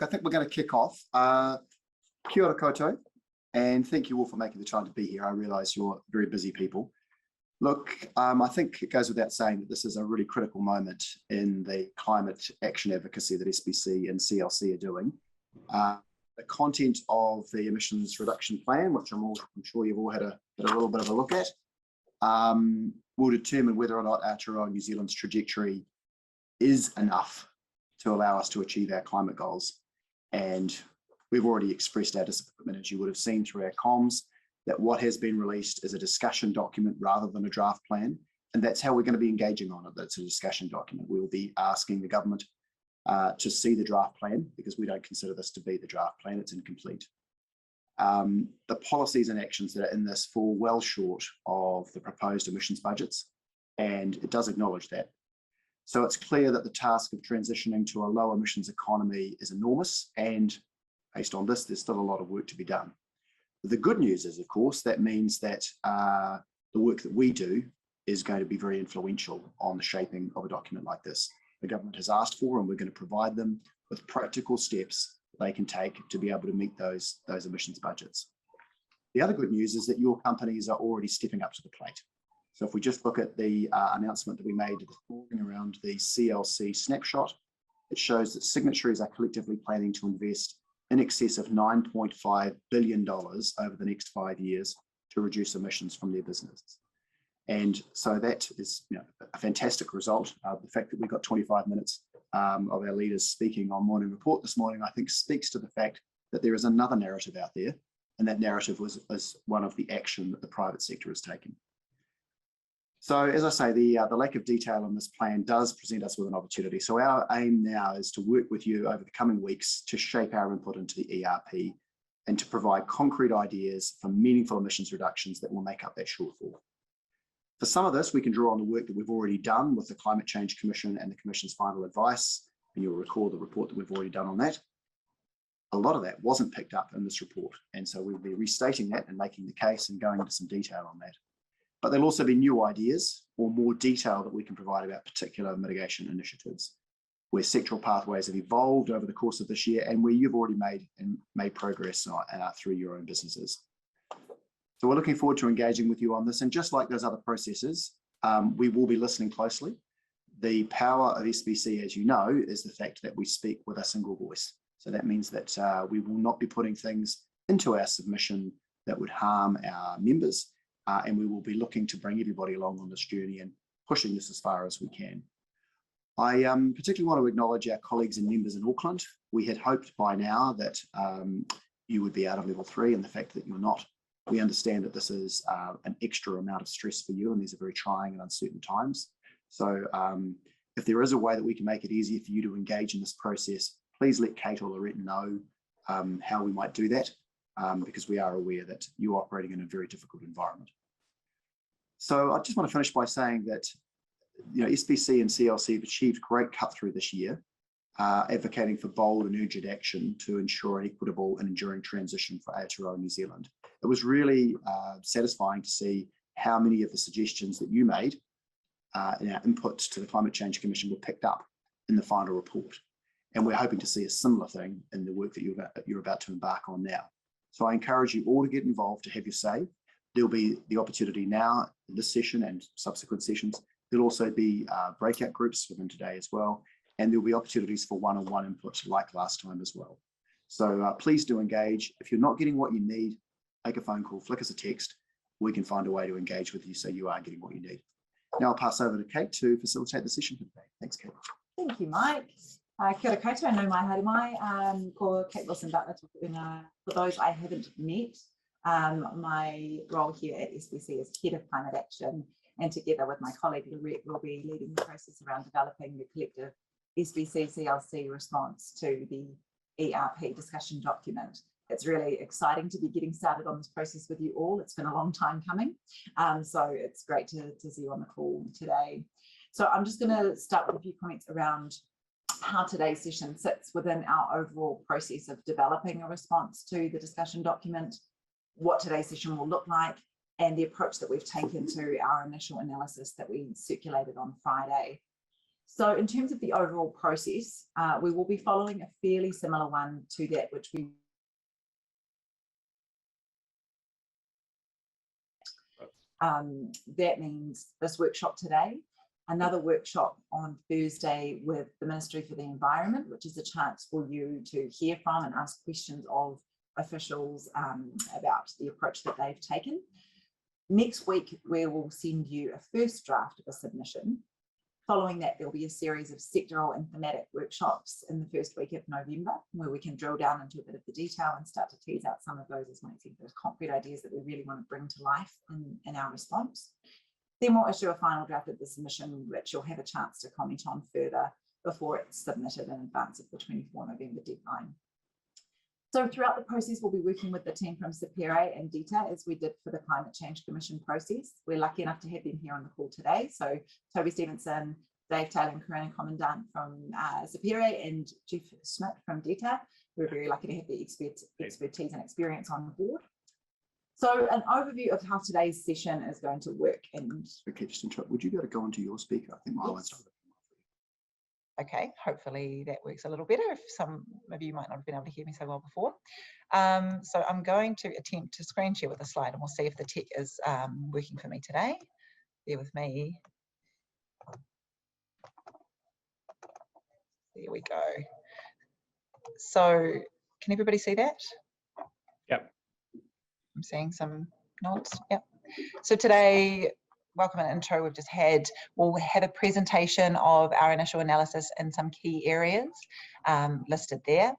I think we're going to kick off. Kia ora koutou, and thank you all for making the time to be here. I realise you're very busy people. Look, I think it goes without saying that this is a really critical moment in the climate action advocacy that SBC and CLC are doing. The content of the emissions reduction plan, which I'm sure you've all had a little bit of a look at, will determine whether or not Aotearoa New Zealand's trajectory is enough to allow us to achieve our climate goals. And we've already expressed our disappointment, as you would have seen through our comms, that what has been released is a discussion document rather than a draft plan. And that's how we're going to be engaging on it, that it's a discussion document. We'll be asking the government to see the draft plan, because we don't consider this to be the draft plan, it's incomplete. The policies and actions that are in this fall well short of the proposed emissions budgets, and it does acknowledge that. So it's clear that the task of transitioning to a low emissions economy is enormous, and based on this, there's still a lot of work to be done. The good news is, of course, that means that the work that we do is going to be very influential on the shaping of a document like this. The government has asked for, and we're going to provide them with practical steps they can take to be able to meet those emissions budgets. The other good news is that your companies are already stepping up to the plate. So if we just look at the announcement that we made this morning around the CLC snapshot, it shows that signatories are collectively planning to invest in excess of $9.5 billion over the next 5 years to reduce emissions from their business. And so that is a fantastic result. The fact that we got 25 minutes of our leaders speaking on Morning Report this morning, I think speaks to the fact that there is another narrative out there, and that narrative is one of the action that the private sector is taking. So as I say, the lack of detail on this plan does present us with an opportunity. So our aim now is to work with you over the coming weeks to shape our input into the ERP and to provide concrete ideas for meaningful emissions reductions that will make up that shortfall. For some of this, we can draw on the work that we've already done with the Climate Change Commission and the Commission's final advice, and you'll recall the report that we've already done on that. A lot of that wasn't picked up in this report, and so we'll be restating that and making the case and going into some detail on that. But there'll also be new ideas or more detail that we can provide about particular mitigation initiatives, where sectoral pathways have evolved over the course of this year and where you've already made progress through your own businesses. So we're looking forward to engaging with you on this. And just like those other processes, we will be listening closely. The power of SBC, as you know, is the fact that we speak with a single voice. So that means that we will not be putting things into our submission that would harm our members. And we will be looking to bring everybody along on this journey and pushing this as far as we can. I particularly want to acknowledge our colleagues and members in Auckland. We had hoped by now that you would be out of level 3, and the fact that you're not. We understand that this is an extra amount of stress for you, and these are very trying and uncertain times. So if there is a way that we can make it easier for you to engage in this process, please let Kate or Loretta know how we might do that, because we are aware that you're operating in a very difficult environment. So I just want to finish by saying that SBC and CLC have achieved great cut through this year, advocating for bold and urgent action to ensure an equitable and enduring transition for Aotearoa New Zealand. It was really satisfying to see how many of the suggestions that you made in our inputs to the Climate Change Commission were picked up in the final report. And we're hoping to see a similar thing in the work that you're about to embark on now. So I encourage you all to get involved, to have your say. There'll be the opportunity now in this session and subsequent sessions. There'll also be breakout groups within today as well. And there'll be opportunities for one-on-one input like last time as well. So please do engage. If you're not getting what you need, make a phone call, flick us a text. We can find a way to engage with you so you are getting what you need. Now I'll pass over to Kate to facilitate the session for today. Thanks, Kate. Thank you, Mike. Kia ora koutou, no mai haere mai. Ko Kate Wilson-Butler tōku. For those I haven't met, my role here at SBC is Head of Climate Action, and together with my colleague Lorette, we'll be leading the process around developing the collective SBC-CLC response to the ERP discussion document. It's really exciting to be getting started on this process with you all. It's been a long time coming, so it's great to see you on the call today. So I'm just going to start with a few comments around how today's session sits within our overall process of developing a response to the discussion document, what today's session will look like, and the approach that we've taken to our initial analysis that we circulated on Friday. So in terms of the overall process, we will be following a fairly similar one to that which we that means this workshop today, another workshop on Thursday with the Ministry for the Environment, which is a chance for you to hear from and ask questions of officials about the approach that they've taken. Next week, we will send you a first draft of a submission. Following that, there'll be a series of sectoral and thematic workshops in the first week of November, where we can drill down into a bit of the detail and start to tease out some of those, as Mike said, those concrete ideas that we really want to bring to life in our response. Then we'll issue a final draft of the submission, which you'll have a chance to comment on further before it's submitted in advance of the 24 November deadline. So throughout the process, we'll be working with the team from Sapere and DITA, as we did for the Climate Change Commission process. We're lucky enough to have them here on the call today. So Toby Stevenson, Dave Taylor and Karina Commandant from Sapere, and Jeff Schmidt from DITA. We're very lucky to have the expertise and experience on board. So an overview of how today's session is going to work. And Okay, just interrupt. Would you be able to go onto your speaker? I think my line's not. Okay, hopefully that works a little better. If some of you might not have been able to hear me so well before. So I'm going to attempt to screen share with a slide, and we'll see if the tech is working for me today. Bear with me. There we go. So can everybody see that? Yep. I'm seeing some nods. Yep. So today, welcome and intro we've just had. We'll have a presentation of our initial analysis in some key areas listed there.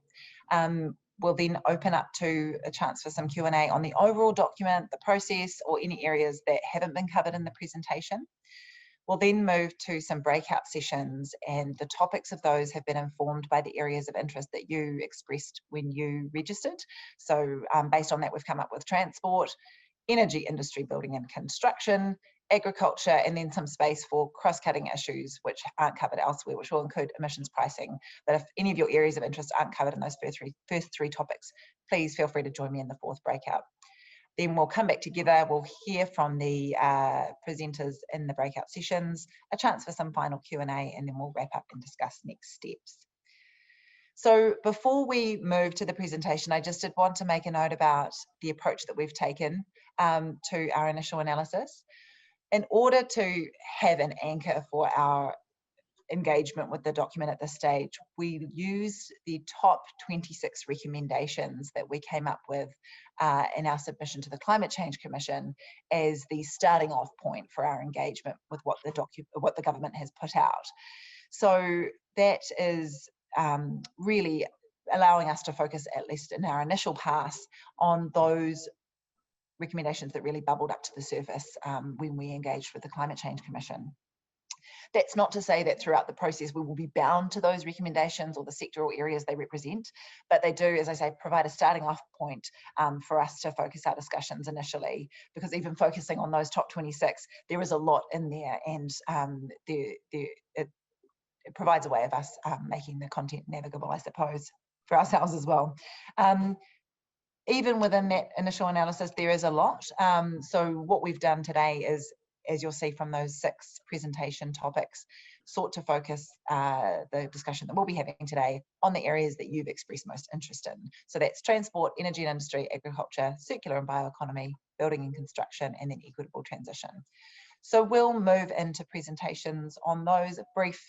We'll then open up to a chance for some Q&A on the overall document, the process, or any areas that haven't been covered in the presentation. We'll then move to some breakout sessions, and the topics of those have been informed by the areas of interest that you expressed when you registered. So based on that, we've come up with transport, energy industry, building and construction, agriculture, and then some space for cross-cutting issues which aren't covered elsewhere, which will include emissions pricing. But if any of your areas of interest aren't covered in those first three topics, please feel free to join me in the fourth breakout. Then we'll come back together, we'll hear from the presenters in the breakout sessions, a chance for some final Q&A, and then we'll wrap up and discuss next steps. So before we move to the presentation, I just did want to make a note about the approach that we've taken to our initial analysis. In order to have an anchor for our engagement with the document at this stage, we used the top 26 recommendations that we came up with in our submission to the Climate Change Commission as the starting off point for our engagement with what the government has put out. So that is really allowing us to focus, at least in our initial pass, on those recommendations that really bubbled up to the surface when we engaged with the Climate Change Commission. That's not to say that throughout the process we will be bound to those recommendations or the sectoral areas they represent, but they do, as I say, provide a starting off point for us to focus our discussions initially, because even focusing on those top 26, there is a lot in there, and it provides a way of us making the content navigable, I suppose, for ourselves as well. Even within that initial analysis, there is a lot. So what we've done today is, as you'll see from those 6 presentation topics, sought to focus the discussion that we'll be having today on the areas that you've expressed most interest in. So that's transport, energy and industry, agriculture, circular and bioeconomy, building and construction, and then equitable transition. So we'll move into presentations on those, brief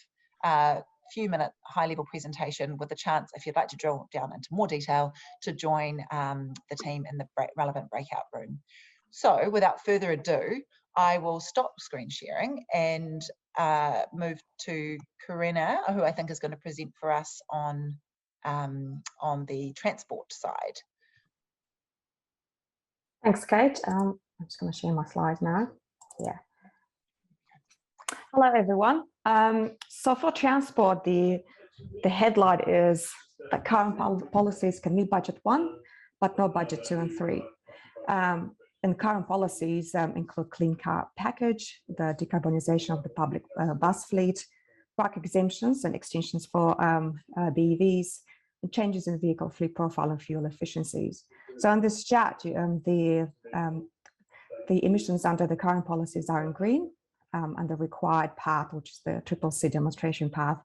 few-minute high-level presentation with a chance, if you'd like to drill down into more detail, to join the team in the relevant breakout room. So without further ado, I will stop screen sharing and move to Karina, who I think is going to present for us on the transport side. Thanks, Kate. I'm just going to share my slides now. Yeah. Hello, everyone. So for transport, the headline is that current policies can meet budget 1, but not budget 2 and 3. And current policies include clean car package, the decarbonisation of the public bus fleet, truck exemptions and extensions for BEVs, and changes in vehicle fleet profile and fuel efficiencies. So on this chart, the emissions under the current policies are in green, and the required path, which is the CCC demonstration path,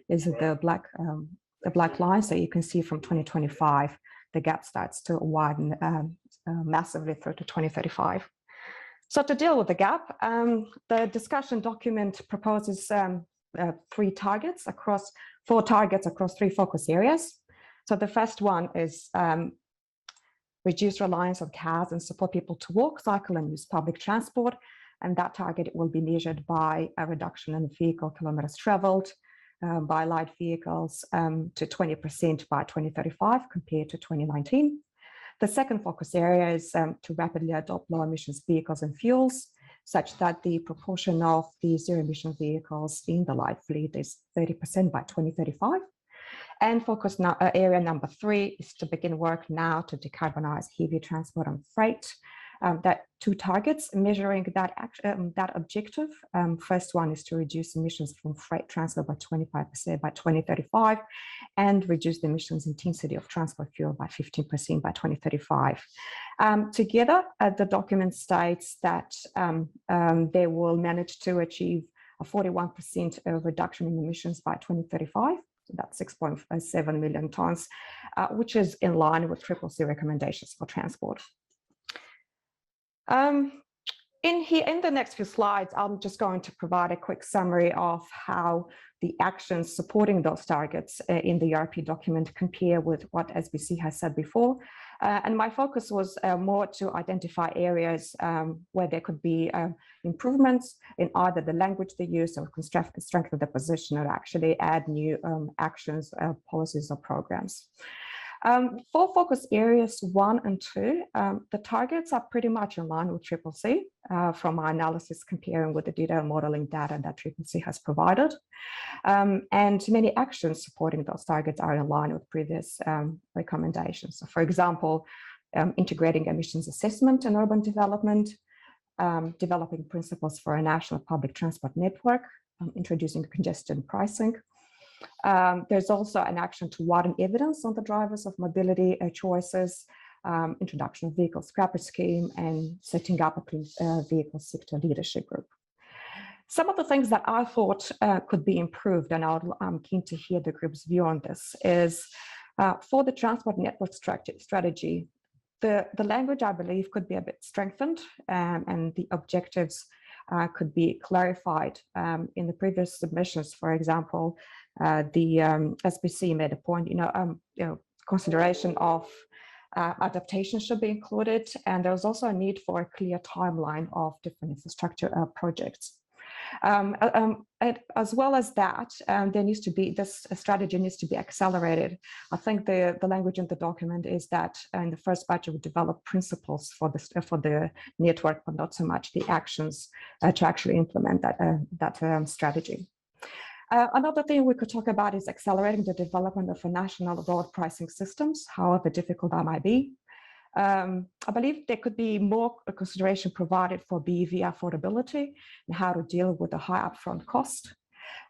is the black line. So you can see from 2025, the gap starts to widen massively through to 2035. So to deal with the gap, the discussion document proposes four targets across 3 focus areas. So the first one is reduce reliance on cars and support people to walk, cycle, and use public transport. And that target will be measured by a reduction in vehicle kilometers traveled by light vehicles to 20% by 2035 compared to 2019. The second focus area is to rapidly adopt low emissions vehicles and fuels, such that the proportion of the zero emission vehicles in the light fleet is 30% by 2035. And focus area number 3 is to begin work now to decarbonize heavy transport and freight. That 2 targets measuring that objective. First one is to reduce emissions from freight transport by 25% by 2035 and reduce the emissions intensity of transport fuel by 15% by 2035. Together, the document states that they will manage to achieve a 41% reduction in emissions by 2035. So that's 6.7 million tonnes, which is in line with CCC recommendations for transport. In the next few slides, I'm just going to provide a quick summary of how the actions supporting those targets in the ERP document compare with what SBC has said before. And my focus was more to identify areas where there could be improvements in either the language they use or strengthen the position or actually add new actions, policies or programs. For focus areas 1 and 2, the targets are pretty much in line with CCC from our analysis comparing with the detailed modeling data that CCC has provided. And many actions supporting those targets are in line with previous recommendations. So for example, integrating emissions assessment in urban development, developing principles for a national public transport network, introducing congestion pricing. There's also an action to widen evidence on the drivers of mobility choices, introduction of vehicle scrapper scheme, and setting up a clean vehicle sector leadership group. Some of the things that I thought could be improved, and I'm keen to hear the group's view on this, is for the transport network strategy, the language, I believe, could be a bit strengthened, and the objectives could be clarified. In the previous submissions, for example, the SBC made a point, consideration of adaptation should be included, and there's also a need for a clear timeline of different infrastructure projects. As well as that, there needs to be, this strategy needs to be accelerated. I think the language in the document is that in the first batch we develop principles for the network, but not so much the actions to actually implement that strategy. Another thing we could talk about is accelerating the development of a national road pricing systems, however difficult that might be. I believe there could be more consideration provided for BEV affordability and how to deal with the high upfront cost.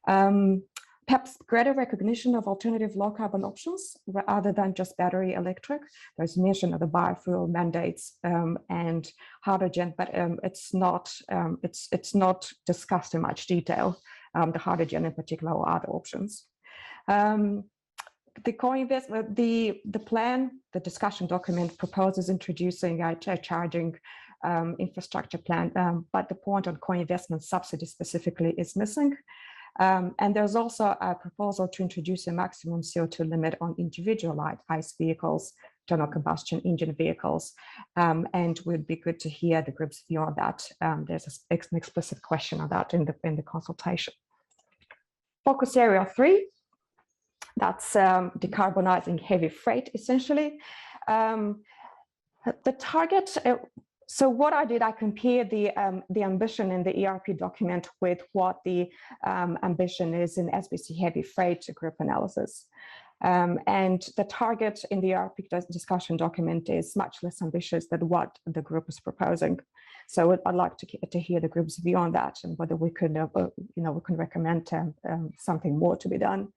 Perhaps greater recognition of alternative low carbon options rather than just battery electric. There's mention of the biofuel mandates and hydrogen, but it's not discussed in much detail. The hydrogen in particular or other options. The co-investment, the plan, the discussion document proposes introducing a charging infrastructure plan, but the point on co-investment subsidy specifically is missing. And there's also a proposal to introduce a maximum CO2 limit on individual light ICE vehicles, internal combustion engine vehicles, and would be good to hear the group's view on that. There's an explicit question on that in the consultation. Focus area 3. That's decarbonizing heavy freight, essentially. The target, so what I did, I compared the ambition in the ERP document with what the ambition is in SBC heavy freight group analysis. And the target in the ERP discussion document is much less ambitious than what the group is proposing. So I'd like to hear the group's view on that and whether we could, we can recommend something more to be done.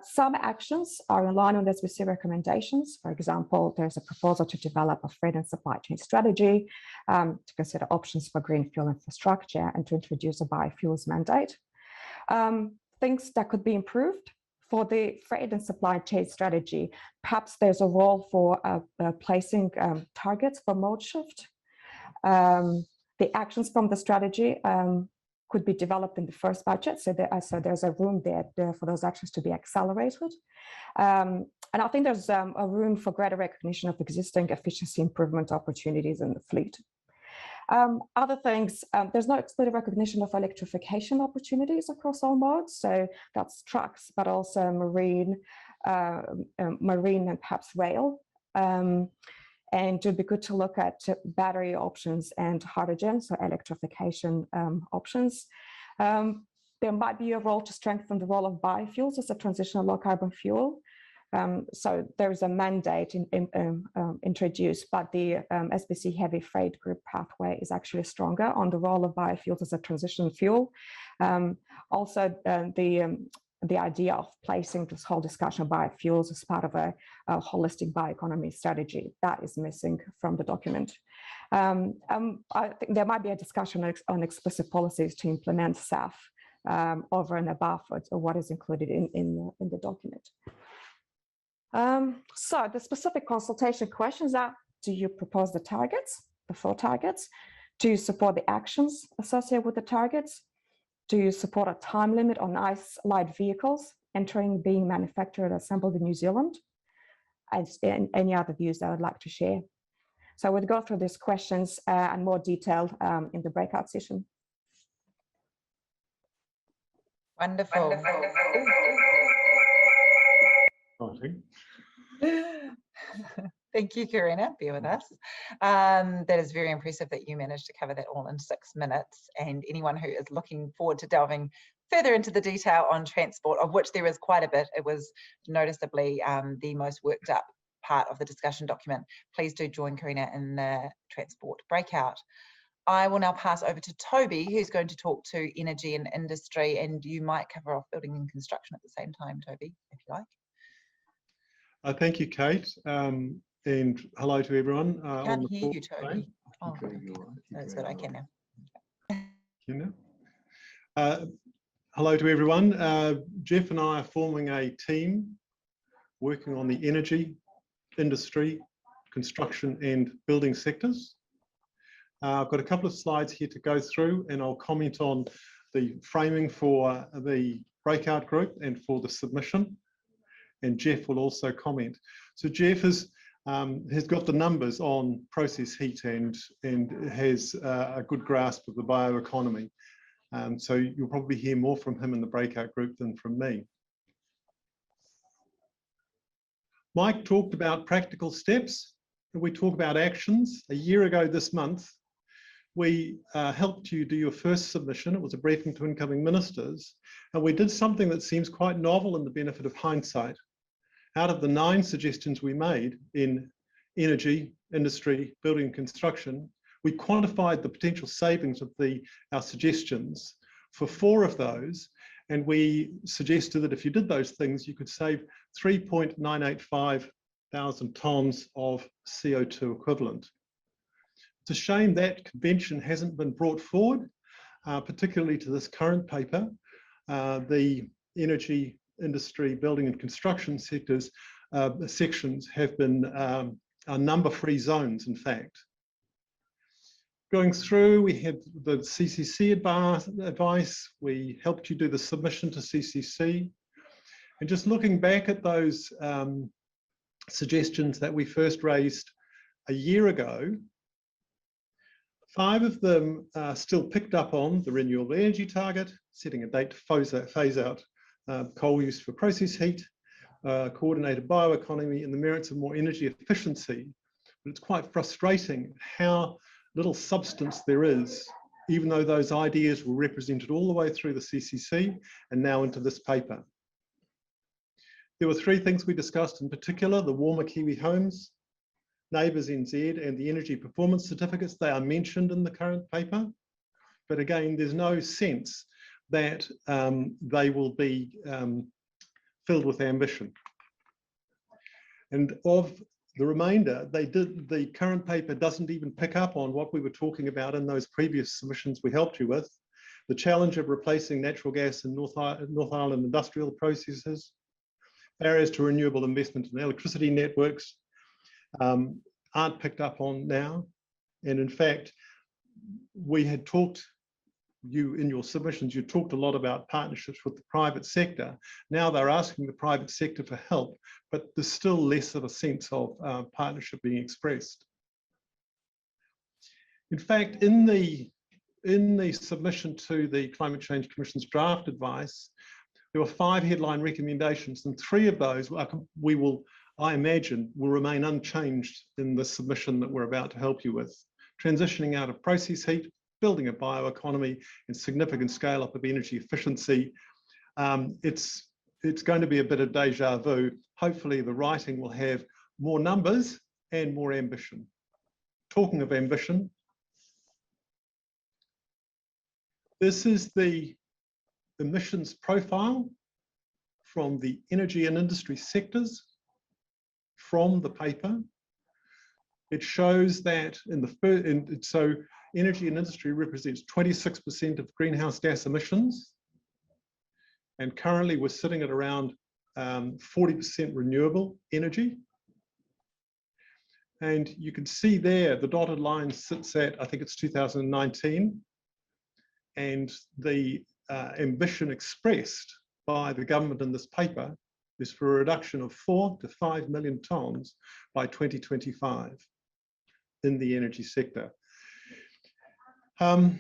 Some actions are in line with SBC recommendations. For example, there's a proposal to develop a freight and supply chain strategy, to consider options for green fuel infrastructure, and to introduce a biofuels mandate. Things that could be improved. For the freight and supply chain strategy, perhaps there's a role for placing targets for mode shift. The actions from the strategy could be developed in the first budget, so there's a room there for those actions to be accelerated. And I think there's a room for greater recognition of existing efficiency improvement opportunities in the fleet. Other things, there's no explicit recognition of electrification opportunities across all modes. So that's trucks, but also marine and perhaps rail. And it would be good to look at battery options and hydrogen, so electrification options. There might be a role to strengthen the role of biofuels as a transitional low carbon fuel. So there is a mandate introduced, but the SBC heavy freight group pathway is actually stronger on the role of biofuels as a transition fuel. Also, the idea of placing this whole discussion of biofuels as part of a holistic bioeconomy strategy, that is missing from the document. I think there might be a discussion on explicit policies to implement SAF over and above what is included in the document. So the specific consultation questions are: do you propose the targets, the 4 targets? Do you support the actions associated with the targets? Do you support a time limit on ICE light vehicles entering, being manufactured, assembled in New Zealand? And any other views that I would like to share. So I would go through these questions and more detail in the breakout session. Wonderful. Thank you, Karina. Bear with us. That is very impressive that you managed to cover that all in 6 minutes. And anyone who is looking forward to delving further into the detail on transport, of which there is quite a bit, it was noticeably the most worked up part of the discussion document. Please do join Karina in the transport breakout. I will now pass over to Toby, who's going to talk to energy and industry, and you might cover off building and construction at the same time, Toby, if you like. Thank you, Kate, and hello to everyone. I can't hear you, Toby. Oh, okay. That's good, I can now. Hello to everyone. Jeff and I are forming a team working on the energy, industry, construction and building sectors. I've got a couple of slides here to go through, and I'll comment on the framing for the breakout group and for the submission. And Jeff will also comment. So Jeff has got the numbers on process heat and has a good grasp of the bioeconomy. So you'll probably hear more from him in the breakout group than from me. Mike talked about practical steps, and we talk about actions. A year ago this month, we helped you do your first submission. It was a briefing to incoming ministers, and we did something that seems quite novel in the benefit of hindsight. Out of the 9 suggestions we made in energy, industry, building and construction, we quantified the potential savings of our suggestions for 4 of those, and we suggested that if you did those things, you could save 3.985 thousand tonnes of CO2 equivalent. It's a shame that convention hasn't been brought forward, particularly to this current paper. The energy, industry, building and construction sectors sections have been number-free zones, in fact. Going through, we had the CCC advice. We helped you do the submission to CCC. And just looking back at those suggestions that we first raised a year ago, 5 of them are still picked up on: the renewable energy target, setting a date to phase out coal use for process heat, coordinated bioeconomy, and the merits of more energy efficiency. But it's quite frustrating how little substance there is, even though those ideas were represented all the way through the CCC and now into this paper. There were three things we discussed in particular: the warmer Kiwi homes, Neighbours NZ, and the energy performance certificates. They are mentioned in the current paper, but again, there's no sense that they will be filled with ambition. And of the remainder, the current paper doesn't even pick up on what we were talking about in those previous submissions we helped you with: the challenge of replacing natural gas in North Island industrial processes, barriers to renewable investment in electricity networks aren't picked up on now. And in fact, we had talked, in your submissions, you talked a lot about partnerships with the private sector. Now they're asking the private sector for help, but there's still less of a sense of partnership being expressed. In fact, in the submission to the Climate Change Commission's draft advice, there were 5 headline recommendations, and 3 of those I imagine, will remain unchanged in the submission that we're about to help you with. Transitioning out of process heat, building a bioeconomy, and significant scale up of energy efficiency. It's going to be a bit of deja vu. Hopefully the writing will have more numbers and more ambition. Talking of ambition, this is the emissions profile from the energy and industry sectors from the paper. It shows that so energy and industry represents 26% of greenhouse gas emissions, and currently we're sitting at around 40% renewable energy. And you can see there the dotted line sits at, I think it's 2019, and the ambition expressed by the government in this paper is for a reduction of 4 to 5 million tonnes by 2025 in the energy sector. And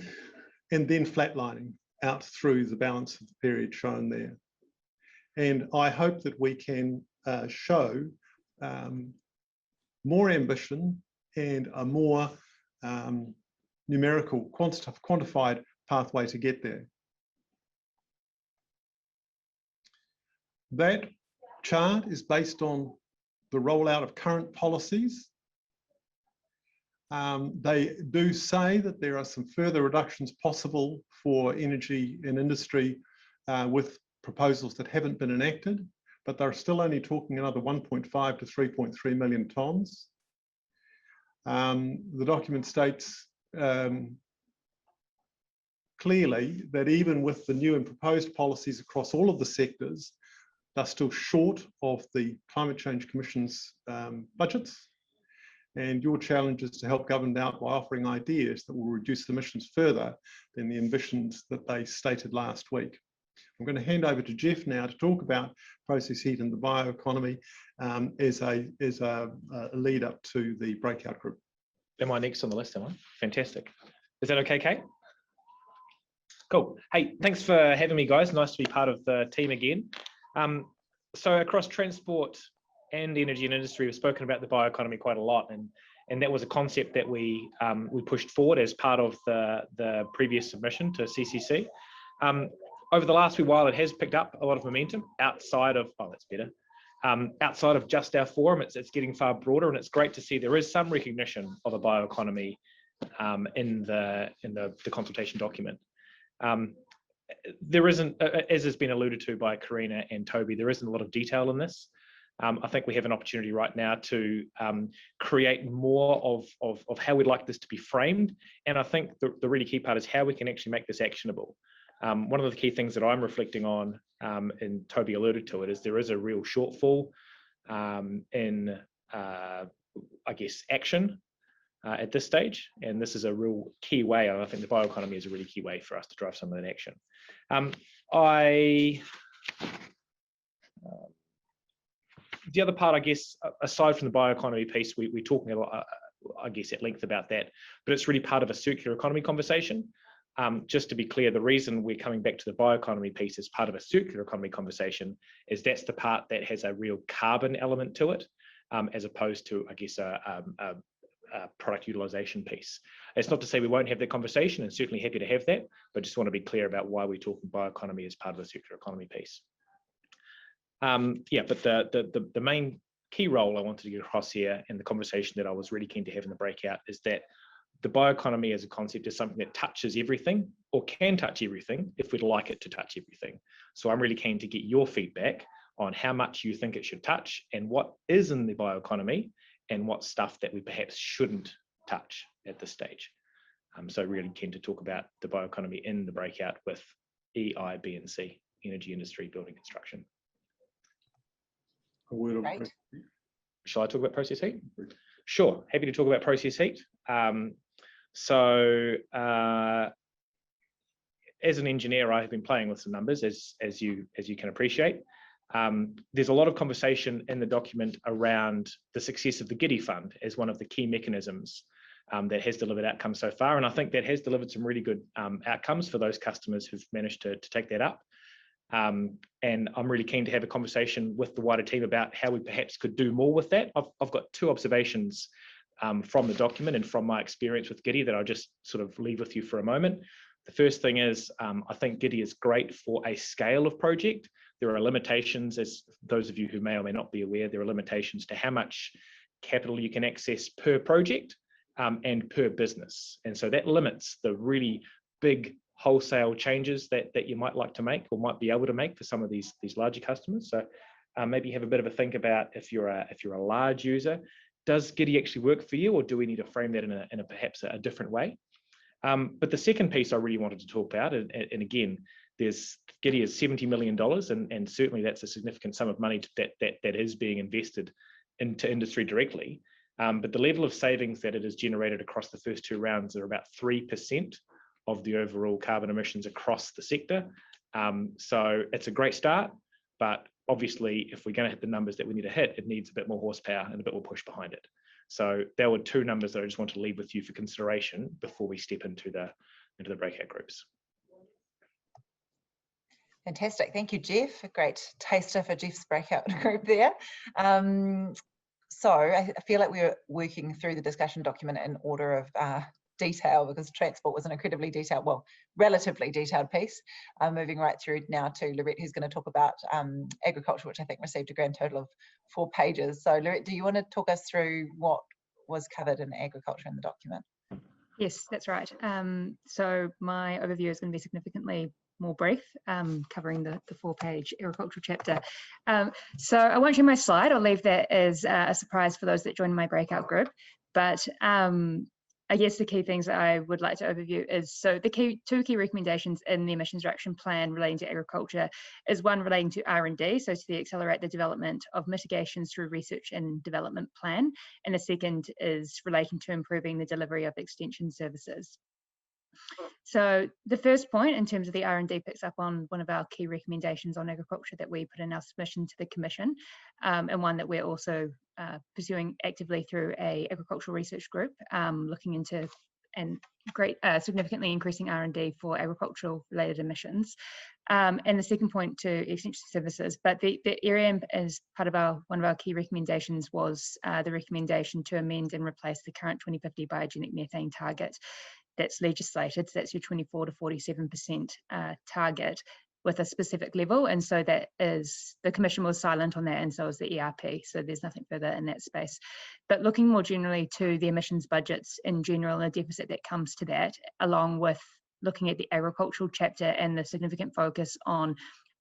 then flatlining out through the balance of the period shown there. And I hope that we can show more ambition and a more numerical, quantified pathway to get there. That chart is based on the rollout of current policies. They do say that there are some further reductions possible for energy and industry with proposals that haven't been enacted, but they're still only talking another 1.5 to 3.3 million tonnes. The document states clearly that even with the new and proposed policies across all of the sectors, they're still short of the Climate Change Commission's budgets. And your challenge is to help government out by offering ideas that will reduce emissions further than the ambitions that they stated last week. I'm going to hand over to Jeff now to talk about process heat and the bioeconomy as a lead up to the breakout group. Am I next on the list, am I? Fantastic. Is that okay, Kate? Cool. Hey, thanks for having me, guys. Nice to be part of the team again. So across transport and energy and industry, we've spoken about the bioeconomy quite a lot, and that was a concept that we pushed forward as part of the previous submission to CCC. Over the last few while, it has picked up a lot of momentum outside of, oh, that's better, outside of just our forum. It's getting far broader, and it's great to see there is some recognition of a bioeconomy in the consultation document. There isn't, as has been alluded to by Karina and Toby, there isn't a lot of detail in this. I think we have an opportunity right now to create more of how we'd like this to be framed. And I think the really key part is how we can actually make this actionable. One of the key things that I'm reflecting on, and Toby alluded to it, is there is a real shortfall in, I guess, action at this stage. And this is a real key way, and I think the bioeconomy is a really key way for us to drive some of that action. The other part, I guess, aside from the bioeconomy piece, we're talking a lot, I guess, at length about that, but it's really part of a circular economy conversation. Just to be clear, the reason we're coming back to the bioeconomy piece as part of a circular economy conversation is that's the part that has a real carbon element to it, as opposed to, I guess, a product utilization piece. It's not to say we won't have that conversation, and certainly happy to have that, but just want to be clear about why we're talking bioeconomy as part of the circular economy piece. Yeah, but the main key role I wanted to get across here, and the conversation that I was really keen to have in the breakout, is that the bioeconomy as a concept is something that touches everything, or can touch everything if we'd like it to touch everything. So I'm really keen to get your feedback on how much you think it should touch, and what is in the bioeconomy, and what stuff that we perhaps shouldn't touch at this stage. So really keen to talk about the bioeconomy in the breakout with E, I, B, and C, energy, industry, building, construction. A word on Right. process. Shall I talk about process heat? Sure, happy to talk about process heat. As an engineer, I have been playing with some numbers, as you can appreciate. There's a lot of conversation in the document around the success of the GIDI fund as one of the key mechanisms that has delivered outcomes so far, and I think that has delivered some really good outcomes for those customers who've managed to take that up. And I'm really keen to have a conversation with the wider team about how we perhaps could do more with that. I've got two observations from the document and from my experience with GIDI that I'll just sort of leave with you for a moment. The first thing is, I think GIDI is great for a scale of project. There are limitations, as those of you who may or may not be aware, there are limitations to how much capital you can access per project and per business. And so that limits the really big wholesale changes that you might like to make or might be able to make for some of these larger customers. So maybe have a bit of a think about, if you're a large user, does GIDI actually work for you, or do we need to frame that in a perhaps a different way? But the second piece I really wanted to talk about, and again, GIDI is $70 million, and certainly that's a significant sum of money that is being invested into industry directly. But the level of savings that it has generated across the first two rounds are about 3% of the overall carbon emissions across the sector. So it's a great start, but obviously if we're going to hit the numbers that we need to hit, it needs a bit more horsepower and a bit more push behind it. So there were two numbers that I just want to leave with you for consideration before we step into the breakout groups. Fantastic. Thank you, Jeff. A great taster for Jeff's breakout group there. So I feel like we're working through the discussion document in order of detail, because transport was an incredibly detailed, well, relatively detailed piece. Moving right through now to Lorette, who's going to talk about agriculture, which I think received a grand total of 4 pages. So Lorette, do you want to talk us through what was covered in agriculture in the document? Yes, that's right. So my overview is going to be significantly more brief, covering the 4-page agricultural chapter. So I won't share my slide. I'll leave that as a surprise for those that join my breakout group. But I guess the key things that I would like to overview is, so the two key recommendations in the emissions reduction plan relating to agriculture is one relating to R&D, so to accelerate the development of mitigations through research and development plan, and the second is relating to improving the delivery of extension services. So the first point in terms of the R&D picks up on one of our key recommendations on agriculture that we put in our submission to the Commission, and one that we're also pursuing actively through a agricultural research group, looking into and significantly increasing R&D for agricultural related emissions. And the second point to extension services, but the area as part of one of our key recommendations was the recommendation to amend and replace the current 2050 biogenic methane target that's legislated, so that's your 24 to 47% target, with a specific level. And so that is, the Commission was silent on that, and so is the ERP, so there's nothing further in that space. But looking more generally to the emissions budgets in general and the deficit that comes to that, along with looking at the agricultural chapter and the significant focus on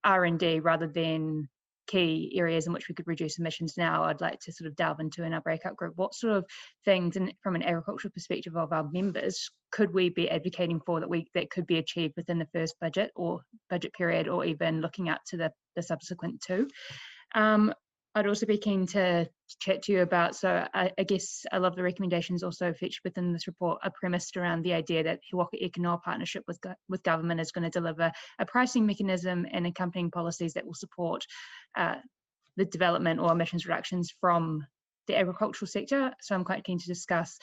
R&D rather than key areas in which we could reduce emissions now, I'd like to sort of delve into in our breakout group what sort of things, and from an agricultural perspective of our members, could we be advocating for that could be achieved within the first budget or budget period, or even looking out to the subsequent two. I'd also be keen to chat to you about, so I guess a lot of the recommendations also featured within this report are premised around the idea that He Waka Ekanoa partnership with government is going to deliver a pricing mechanism and accompanying policies that will support the development or emissions reductions from the agricultural sector. So I'm quite keen to discuss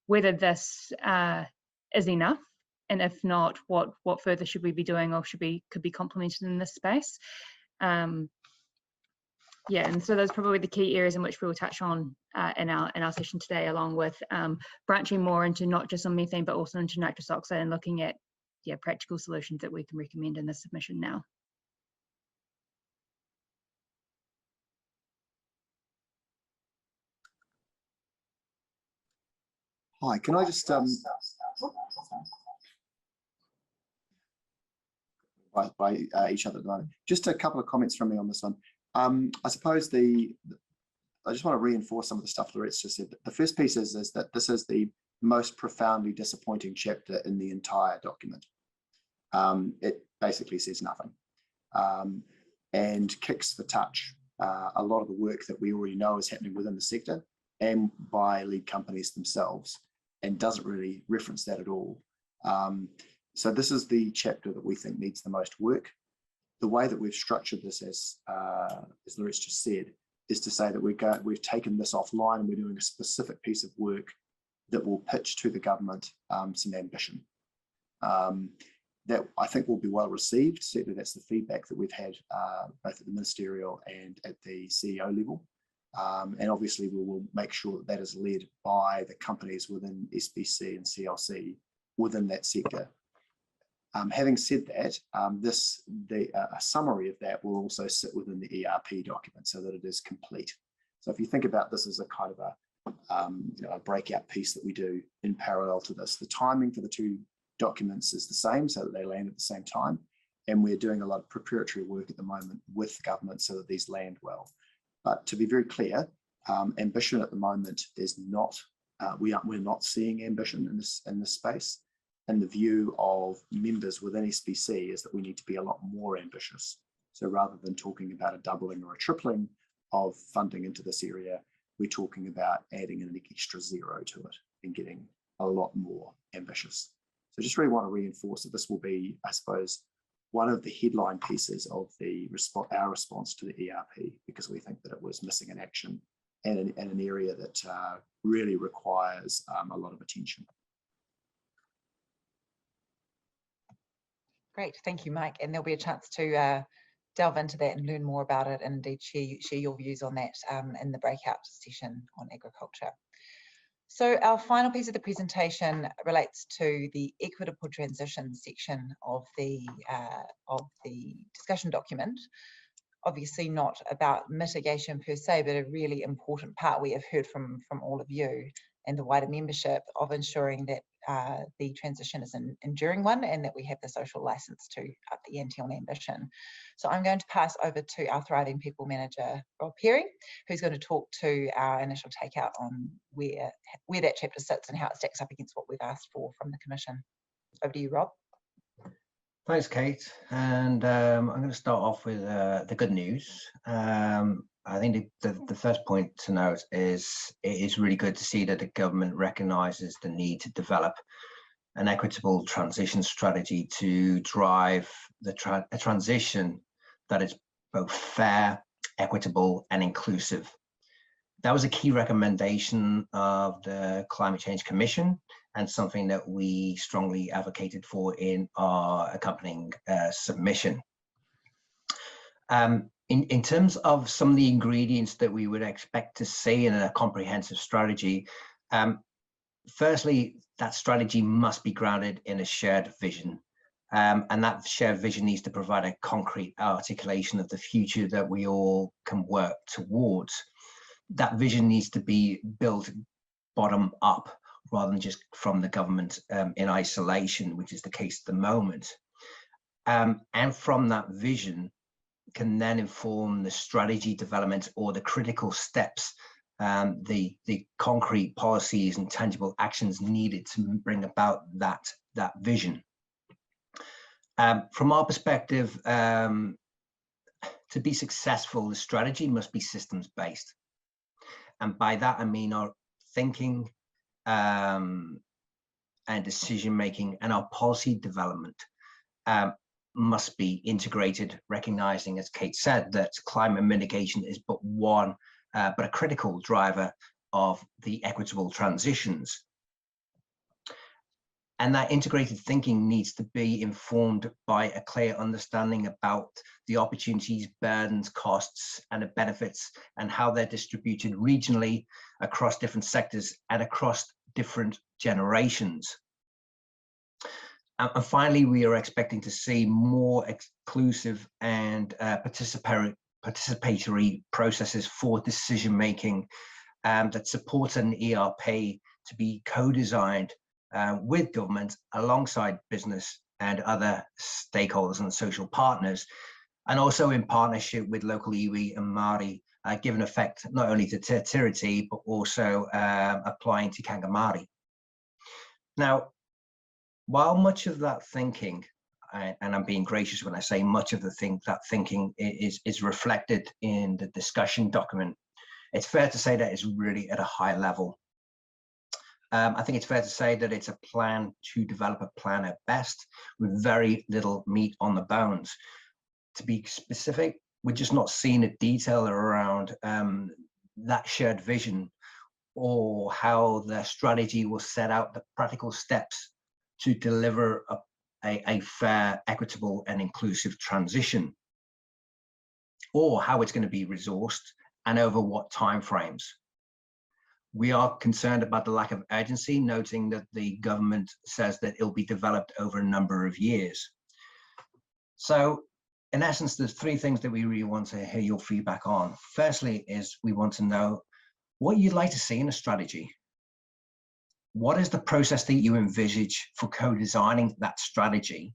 whether this is enough, and if not, what further should we be doing, or could be complemented in this space. Yeah, and so those are probably the key areas in which we will touch on in our session today, along with branching more into not just on methane, but also into nitrous oxide, and looking at practical solutions that we can recommend in this submission now. Hi, can I just by each other at the moment. Just a couple of comments from me on this one. I suppose I just want to reinforce some of the stuff Lorette's just said. The first piece is that this is the most profoundly disappointing chapter in the entire document. It basically says nothing and kicks the touch a lot of the work that we already know is happening within the sector and by lead companies themselves, and doesn't really reference that at all. So this is the chapter that we think needs the most work. The way that we've structured this, as Lorette's just said, is to say that we've taken this offline and we're doing a specific piece of work that will pitch to the government some ambition. That I think will be well received. Certainly that's the feedback that we've had both at the ministerial and at the CEO level. And obviously we will make sure that is led by the companies within SBC and CLC within that sector. Having said that, a summary of that will also sit within the ERP document so that it is complete. So if you think about this as a kind of a breakout piece that we do in parallel to this, the timing for the two documents is the same so that they land at the same time. And we're doing a lot of preparatory work at the moment with government so that these land well. But to be very clear, ambition at the moment is not, we're not seeing ambition in this space. And the view of members within SBC is that we need to be a lot more ambitious. So rather than talking about a doubling or a tripling of funding into this area, we're talking about adding an extra zero to it and getting a lot more ambitious. So just really want to reinforce that this will be, I suppose, one of the headline pieces of our response to the ERP, because we think that it was missing in action and in an area that really requires a lot of attention. Great, thank you, Mike. And there'll be a chance to delve into that and learn more about it, and indeed share your views on that in the breakout session on agriculture. So our final piece of the presentation relates to the equitable transition section of the discussion document. Obviously not about mitigation per se, but a really important part we have heard from all of you and the wider membership of ensuring that the transition is an enduring one and that we have the social license to up the ante on ambition. So I'm going to pass over to our Thriving People Manager, Rob Perry, who's going to talk to our initial takeout on where that chapter sits and how it stacks up against what we've asked for from the Commission. Over to you, Rob. Thanks, Kate. And I'm going to start off with the good news. I think the first point to note is it is really good to see that the government recognises the need to develop an equitable transition strategy to drive a transition that is both fair, equitable and inclusive. That was a key recommendation of the Climate Change Commission and something that we strongly advocated for in our accompanying submission. In terms of some of the ingredients that we would expect to see in a comprehensive strategy, firstly, that strategy must be grounded in a shared vision. And that shared vision needs to provide a concrete articulation of the future that we all can work towards. That vision needs to be built bottom up rather than just from the government in isolation, which is the case at the moment. And from that vision can then inform the strategy development or the critical steps, the concrete policies and tangible actions needed to bring about that vision. From our perspective, to be successful, the strategy must be systems-based. And by that, I mean our thinking and decision-making and our policy development must be integrated, recognizing, as Kate said, that climate mitigation is but one, but a critical driver of the equitable transitions. And that integrated thinking needs to be informed by a clear understanding about the opportunities, burdens, costs, and the benefits, and how they're distributed regionally across different sectors and across different generations. And finally, we are expecting to see more inclusive and participatory processes for decision-making that support an ERP to be co-designed with government alongside business and other stakeholders and social partners, and also in partnership with local iwi and Māori, given effect not only to Te Tiriti, but also applying to Kangamāori. Now, while much of that thinking, and I'm being gracious when I say much of that thinking is reflected in the discussion document, it's fair to say that it's really at a high level. I think it's fair to say that it's a plan to develop a plan at best, with very little meat on the bones. To be specific, we're just not seeing the detail around that shared vision, or how the strategy will set out the practical steps to deliver a fair, equitable and inclusive transition, or how it's going to be resourced and over what timeframes. We are concerned about the lack of urgency, noting that the government says that it'll be developed over a number of years. So in essence, there's three things that we really want to hear your feedback on. Firstly is we want to know what you'd like to see in a strategy. What is the process that you envisage for co-designing that strategy?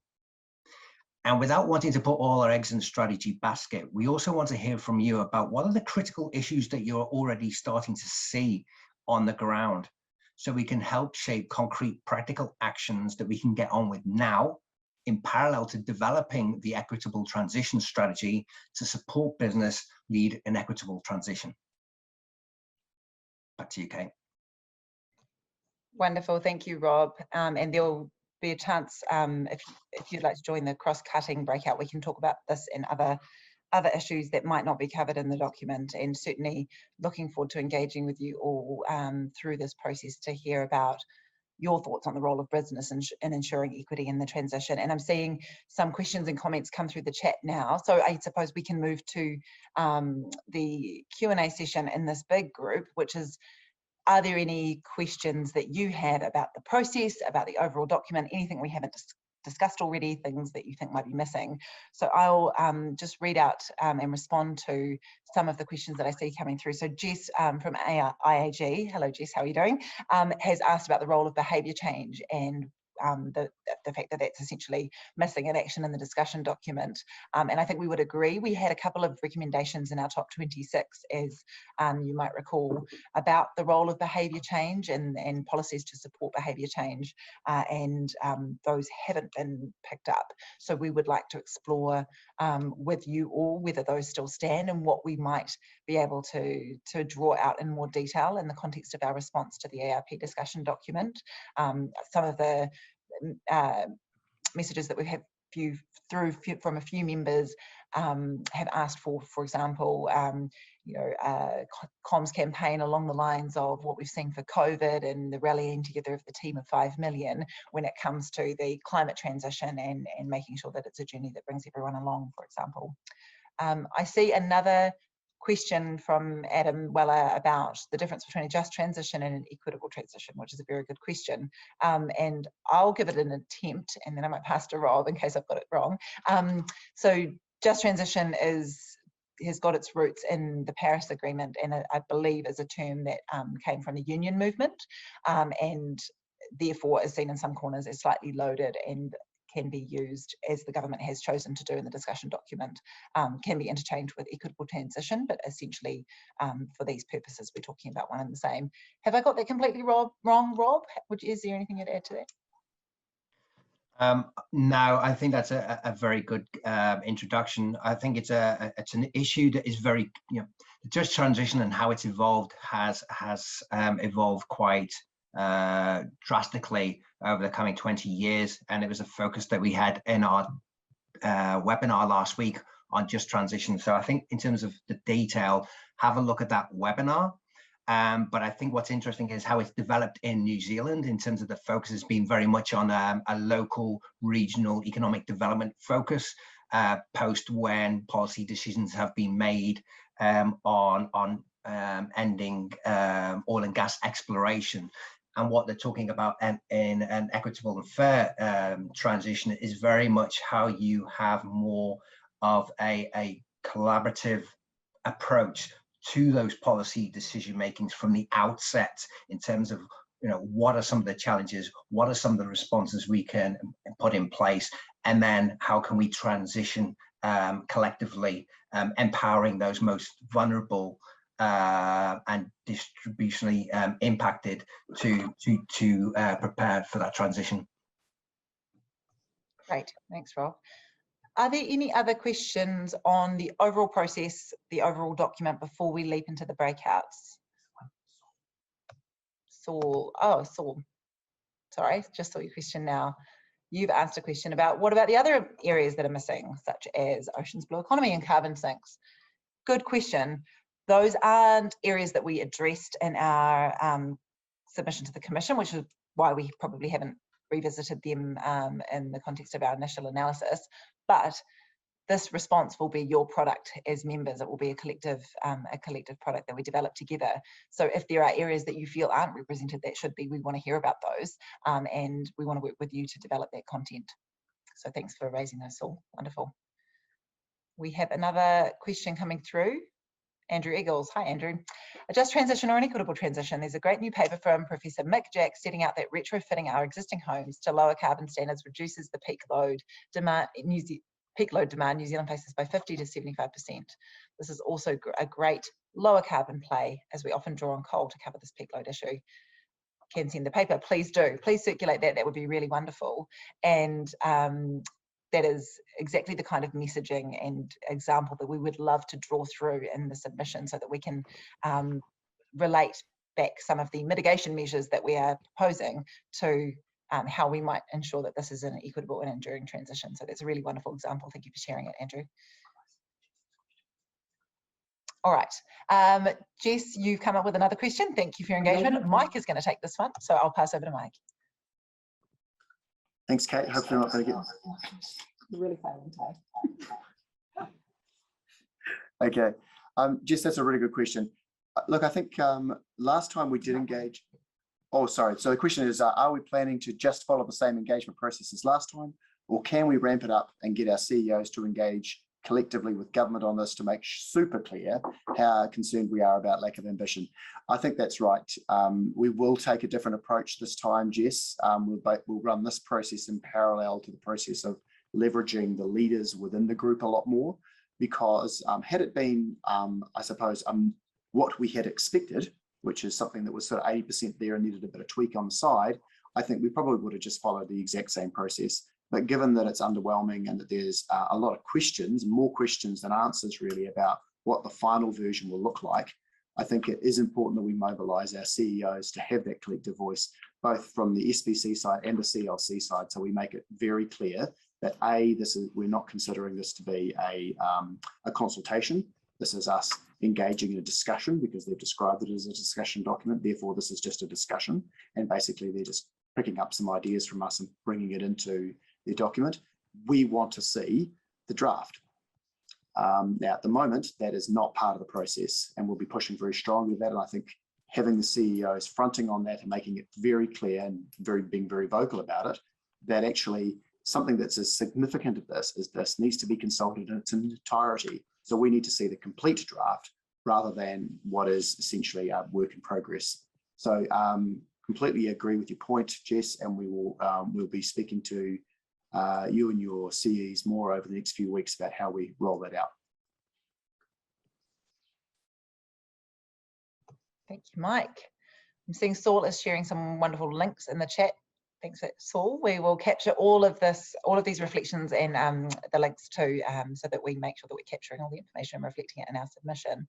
And without wanting to put all our eggs in the strategy basket, we also want to hear from you about what are the critical issues that you're already starting to see on the ground, so we can help shape concrete practical actions that we can get on with now, in parallel to developing the equitable transition strategy to support business lead an equitable transition. Back to you, Kate. Wonderful, thank you, Rob. And there'll be a chance, if you'd like to join the cross-cutting breakout, we can talk about this and other issues that might not be covered in the document, and certainly looking forward to engaging with you all through this process to hear about your thoughts on the role of business in ensuring equity in the transition. And I'm seeing some questions and comments come through the chat now, so I suppose we can move to the Q&A session in this big group, which is, are there any questions that you have about the process, about the overall document, anything we haven't discussed already, things that you think might be missing? So I'll just read out and respond to some of the questions that I see coming through. So Jess from IAG, hello Jess, how are you doing? Has asked about the role of behaviour change and the fact that that's essentially missing in action in the discussion document. And I think we would agree. We had a couple of recommendations in our top 26, as you might recall, about the role of behaviour change and policies to support behaviour change, and those haven't been picked up. So we would like to explore with you all whether those still stand and what we might be able to draw out in more detail in the context of our response to the ERP discussion document. Some of the messages that we have from a few members have asked for example, comms campaign along the lines of what we've seen for COVID and the rallying together of the team of 5 million when it comes to the climate transition and making sure that it's a journey that brings everyone along, for example. I see another question from Adam Weller about the difference between a just transition and an equitable transition, which is a very good question. And I'll give it an attempt, and then I might pass to Rob in case I've got it wrong. So just transition has got its roots in the Paris Agreement, and I believe is a term that came from the union movement, and therefore is seen in some corners as slightly loaded and can be used, as the government has chosen to do in the discussion document, can be interchanged with equitable transition, but essentially for these purposes we're talking about one and the same. Have I got that completely wrong, Rob? Is there anything you'd add to that? No, I think that's a very good introduction. I think it's an issue that is very, the just transition and how it's evolved has evolved quite drastically over the coming 20 years, and it was a focus that we had in our webinar last week on just transition. So I think in terms of the detail, have a look at that webinar. But I think what's interesting is how it's developed in New Zealand in terms of the focus has been very much on a local regional economic development focus post when policy decisions have been made on ending oil and gas exploration. And what they're talking about in an equitable and fair transition is very much how you have more of a collaborative approach to those policy decision makings from the outset, in terms of what are some of the challenges, what are some of the responses we can put in place, and then how can we transition collectively, empowering those most vulnerable and distributionally impacted to prepare for that transition. Great, thanks, Rob. Are there any other questions on the overall process, the overall document, before we leap into the breakouts? Saul, sorry, just saw your question now. You've asked a question about what about the other areas that are missing, such as oceans blue economy and carbon sinks? Good question. Those aren't areas that we addressed in our submission to the Commission, which is why we probably haven't revisited them in the context of our initial analysis. But this response will be your product as members. It will be a collective product that we develop together. So if there are areas that you feel aren't represented that should be, we want to hear about those, and we want to work with you to develop that content. So thanks for raising those, Saul. Wonderful. We have another question coming through. Andrew Eagles. Hi, Andrew. A just transition or an equitable transition. There's a great new paper from Professor Mick Jack setting out that retrofitting our existing homes to lower carbon standards reduces the peak load demand. New Zealand faces by 50 to 75%. This is also a great lower carbon play, as we often draw on coal to cover this peak load issue. Can send the paper, please do. Please circulate that. That would be really wonderful. And that is exactly the kind of messaging and example that we would love to draw through in the submission, so that we can relate back some of the mitigation measures that we are proposing to how we might ensure that this is an equitable and enduring transition. So that's a really wonderful example. Thank you for sharing it, Andrew. All right, Jess, you've come up with another question. Thank you for your engagement. Mike is going to take this one, so I'll pass over to Mike. Thanks, Kate. Hopefully I'm not going to get... Really failing time. Okay, Jess, that's a really good question. Look, I think last time we did engage... Oh, sorry. So the question is, are we planning to just follow the same engagement process as last time, or can we ramp it up and get our CEOs to engage collectively with government on this to make super clear how concerned we are about lack of ambition? I think that's right. We will take a different approach this time, Jess. We'll run this process in parallel to the process of leveraging the leaders within the group a lot more, because had it been, I suppose, what we had expected, which is something that was sort of 80% there and needed a bit of tweak on the side, I think we probably would have just followed the exact same process. But given that it's underwhelming and that there's a lot of questions, more questions than answers really, about what the final version will look like, I think it is important that we mobilise our CEOs to have that collective voice, both from the SBC side and the CLC side, so we make it very clear that we're not considering this to be a consultation. This is us engaging in a discussion, because they've described it as a discussion document. Therefore, this is just a discussion, and basically they're just picking up some ideas from us and bringing it into their document. We want to see the draft. Now, at the moment, that is not part of the process, and we'll be pushing very strongly with that. And I think having the CEOs fronting on that and making it very clear and being very vocal about it, that actually something that's as significant as this needs to be consulted in its entirety. So we need to see the complete draft rather than what is essentially a work in progress. So completely agree with your point, Jess, and we'll be speaking to you and your CEs more over the next few weeks about how we roll that out. Thank you, Mike. I'm seeing Saul is sharing some wonderful links in the chat. Thanks, Saul. We will capture all of these reflections and the links too, so that we make sure that we're capturing all the information and reflecting it in our submission.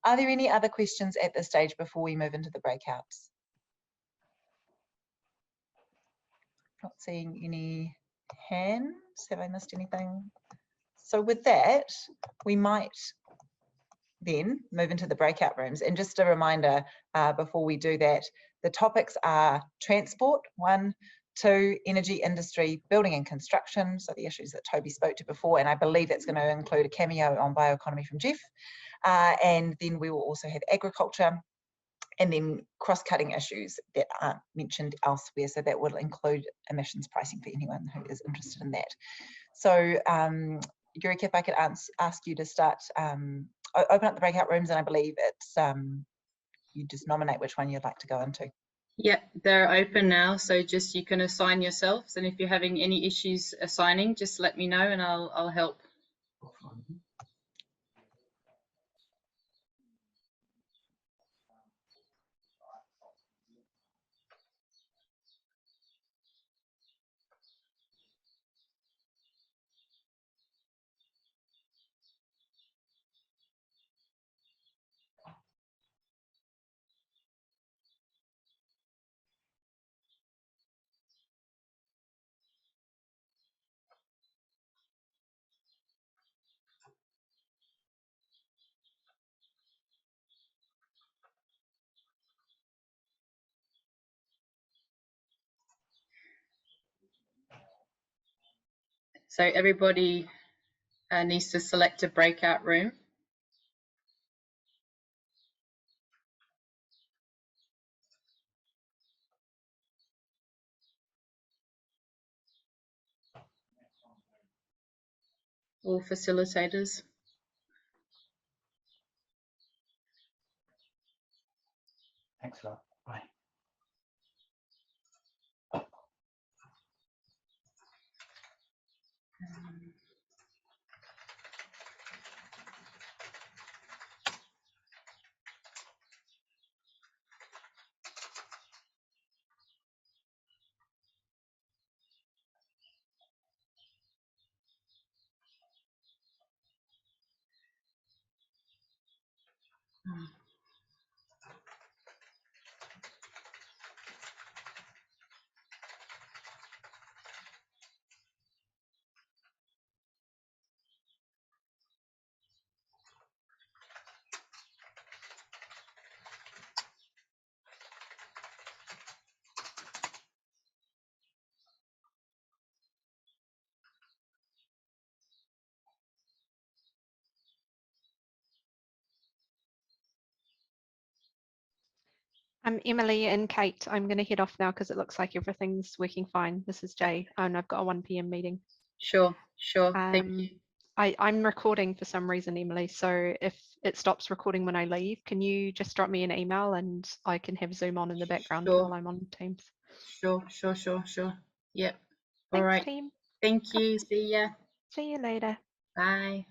Are there any other questions at this stage before we move into the breakouts? Not seeing any hands. Have I missed anything? So with that, we might then move into the breakout rooms. And just a reminder, before we do that, the topics are transport, 1, 2, energy, industry, building and construction, so the issues that Toby spoke to before, and I believe that's going to include a cameo on bioeconomy from Jeff. And then we will also have agriculture, and then cross-cutting issues that aren't mentioned elsewhere. So that will include emissions pricing for anyone who is interested in that. So Yurika, if I could ask you to start, open up the breakout rooms, and I believe it's, you just nominate which one you'd like to go into. Yep, they're open now, so just you can assign yourselves, and if you're having any issues assigning, just let me know and I'll help. So everybody needs to select a breakout room. All facilitators. Thanks a lot. Bye. I'm Emily and Kate. I'm going to head off now because it looks like everything's working fine. This is Jay, and I've got a 1 p.m. meeting. Sure. Thank you. I'm recording for some reason, Emily. So if it stops recording when I leave, can you just drop me an email and I can have Zoom on in the background Sure. while I'm on Teams? Sure. Yep. All Thanks, right. team. Thank you. See ya. See you later. Bye.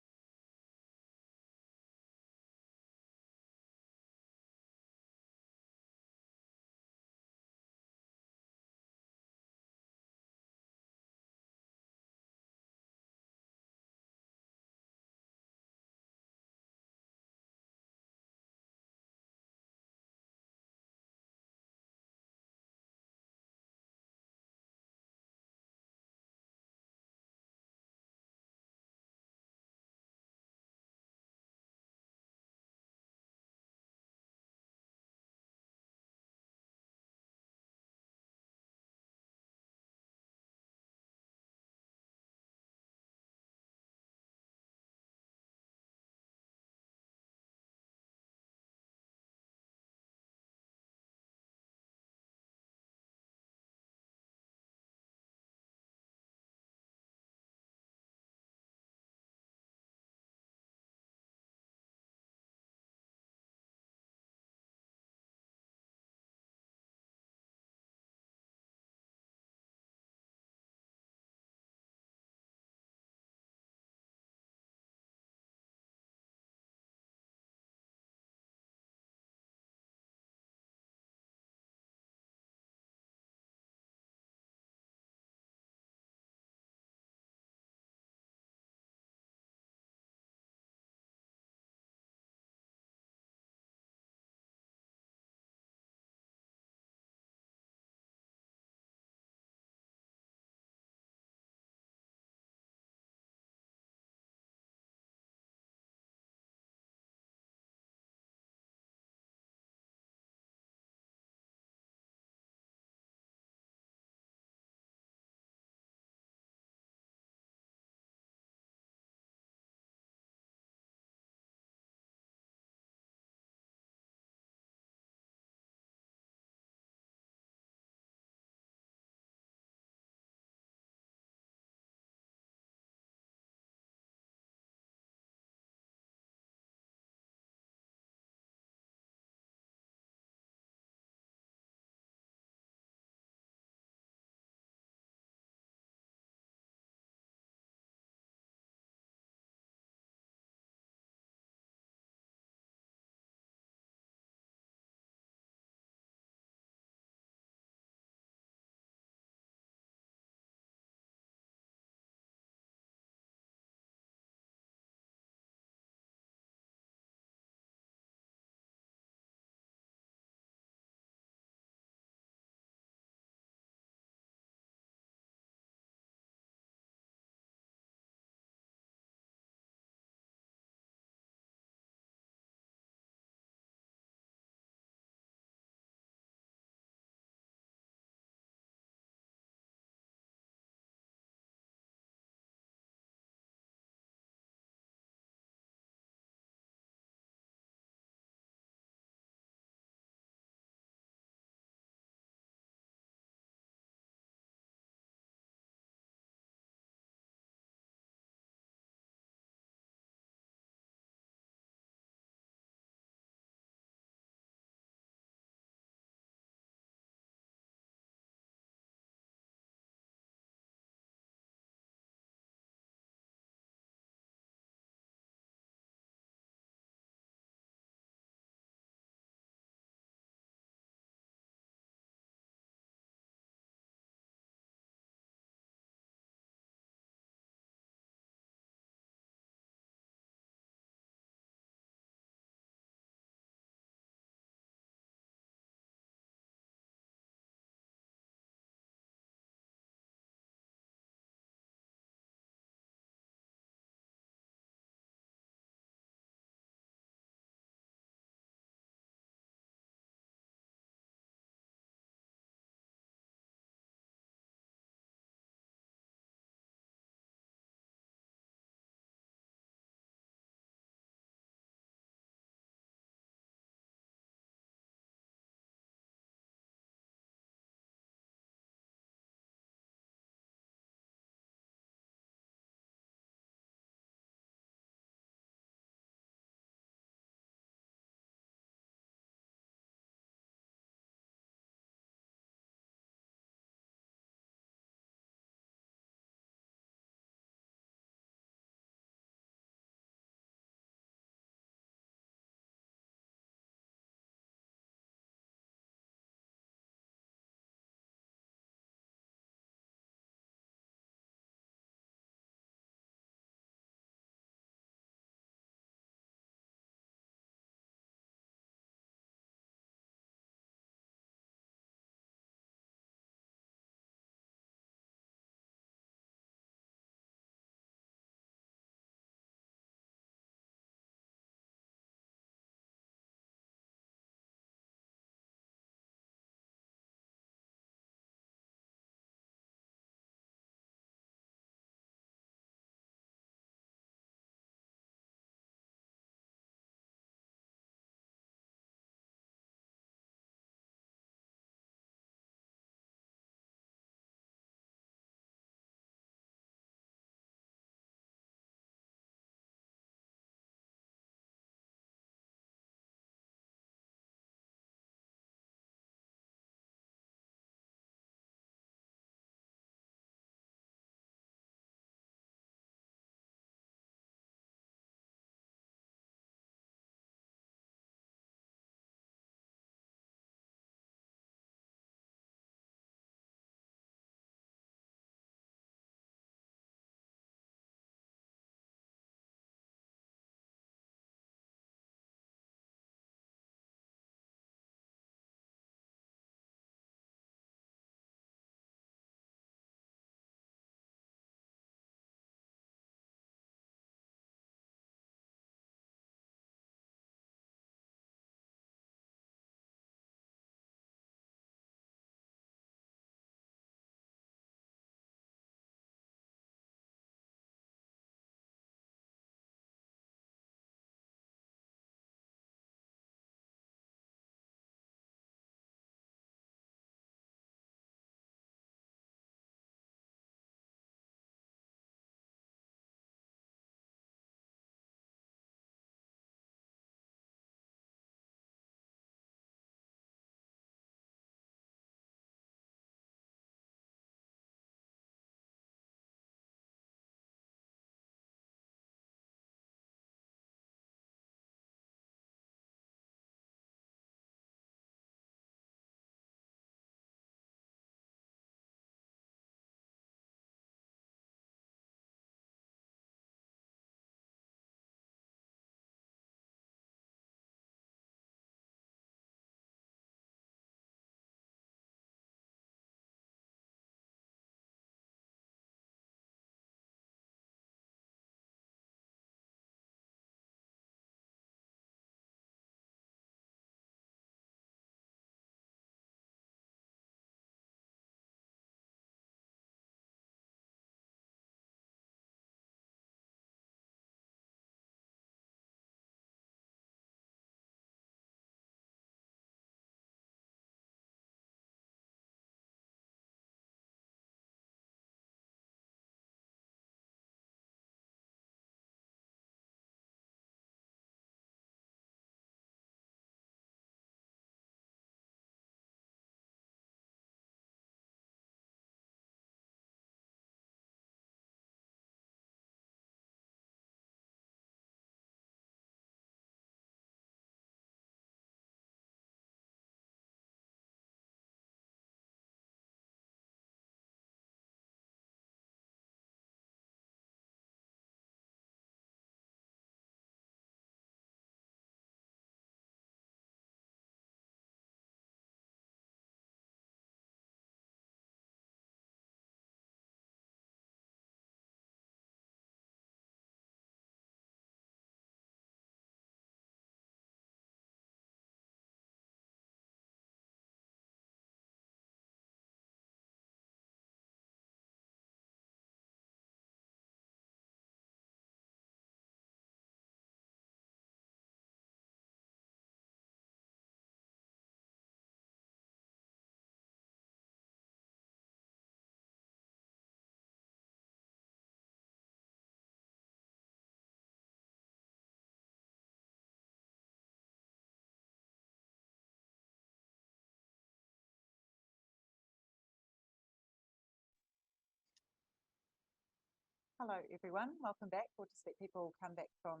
Hello, everyone. Welcome back. We'll just let people come back from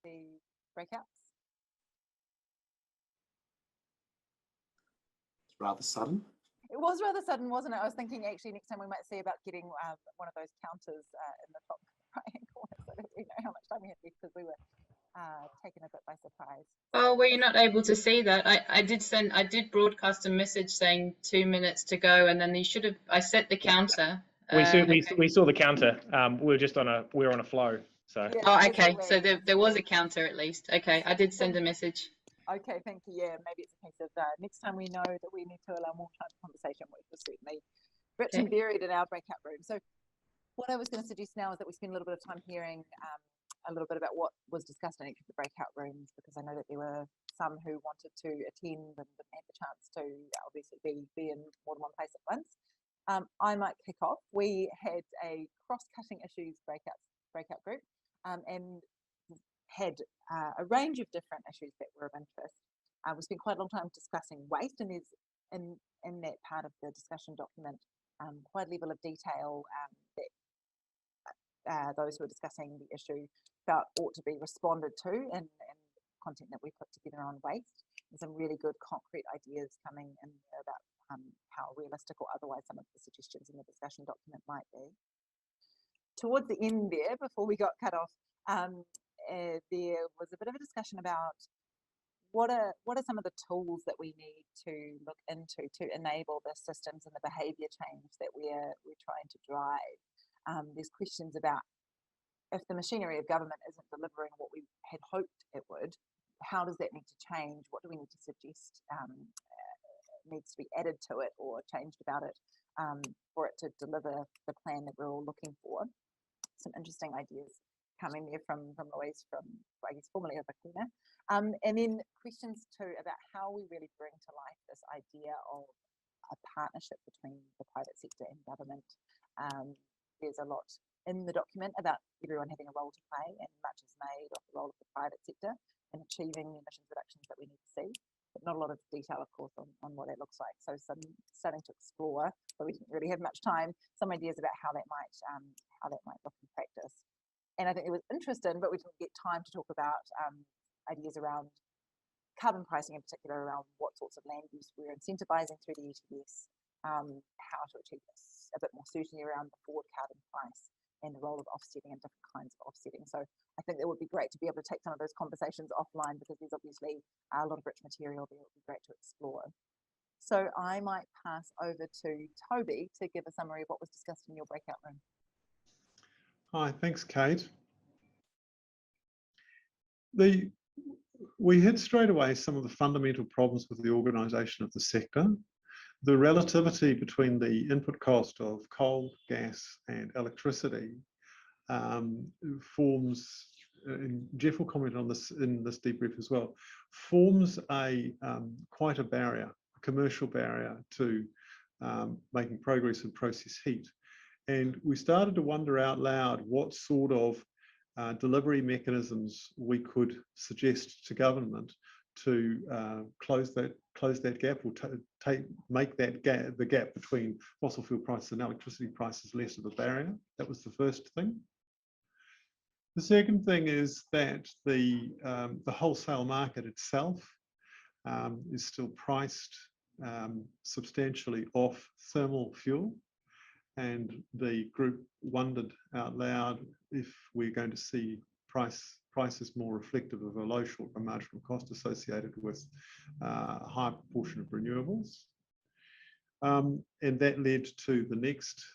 the breakouts. It's rather sudden. It was rather sudden, wasn't it? I was thinking actually next time we might see about getting one of those counters in the top right-hand corner so that we know how much time we had left, because we were taken a bit by surprise. Oh, were you not able to see that? I did broadcast a message saying 2 minutes to go, and then I set the counter. We Okay. saw the counter. We were on a flow. So Yeah, Oh, there's okay. a So lag. there was a counter at least. Okay, I did send a message. Okay, thank you. Yeah, maybe it's a case of next time we know that we need to allow more time for conversation, which was certainly rich and varied in our breakout room. So what I was going to suggest now is that we spend a little bit of time hearing a little bit about what was discussed in each of the breakout rooms, because I know that there were some who wanted to attend and didn't have the chance to obviously be in more than one place at once. I might kick off. We had a cross-cutting issues breakout group and had a range of different issues that were of interest. We spent quite a long time discussing waste, and there's in that part of the discussion document quite a level of detail that those who are discussing the issue felt ought to be responded to in content that we put together on waste. And some really good concrete ideas coming in there about how realistic or otherwise some of the suggestions in the discussion document might be. Towards the end there, before we got cut off, there was a bit of a discussion about what are some of the tools that we need to look into to enable the systems and the behaviour change that we're trying to drive. There's questions about if the machinery of government isn't delivering what we had hoped it would, how does that need to change? What do we need to suggest needs to be added to it or changed about it for it to deliver the plan that we're all looking for? Some interesting ideas coming there from Louise, from, I guess, formerly of Akuna. And then questions too about how we really bring to life this idea of a partnership between the private sector and government. There's a lot in the document about everyone having a role to play, and much is made of the role of the private sector in achieving the emissions reductions that we need to see, but not a lot of detail, of course, on what that looks like. So some starting to explore, but we didn't really have much time, some ideas about how that might look in practice. And I think it was interesting, but we didn't get time to talk about ideas around carbon pricing, in particular around what sorts of land use we're incentivising through the ETS, how to achieve this, a bit more certainty around the forward carbon price and the role of offsetting and different kinds of offsetting. So I think it would be great to be able to take some of those conversations offline, because there's obviously a lot of rich material there. It would be great to explore. So I might pass over to Toby to give a summary of what was discussed in your breakout room. Hi, thanks, Kate. We hit straight away some of the fundamental problems with the organisation of the sector. The relativity between the input cost of coal, gas and electricity forms, and Jeff will comment on this in this debrief as well, forms quite a barrier, a commercial barrier to making progress in process heat. And we started to wonder out loud what sort of delivery mechanisms we could suggest to government to close that gap, or make that gap, the gap between fossil fuel prices and electricity prices, less of a barrier. That was the first thing. The second thing is that the wholesale market itself is still priced substantially off thermal fuel. And the group wondered out loud if we're going to see prices more reflective of a low short run marginal cost associated with a high proportion of renewables. And that led to the next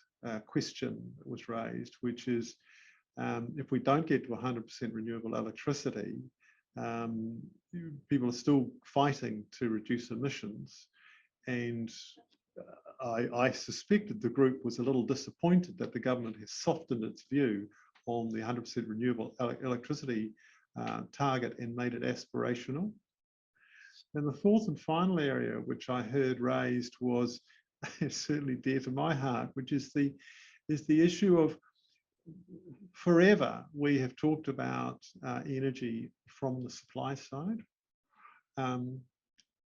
question that was raised, which is if we don't get to 100% renewable electricity, people are still fighting to reduce emissions. And I suspected the group was a little disappointed that the government has softened its view on the 100% renewable electricity target and made it aspirational. And the fourth and final area which I heard raised was certainly dear to my heart, which is the issue of, forever we have talked about energy from the supply side.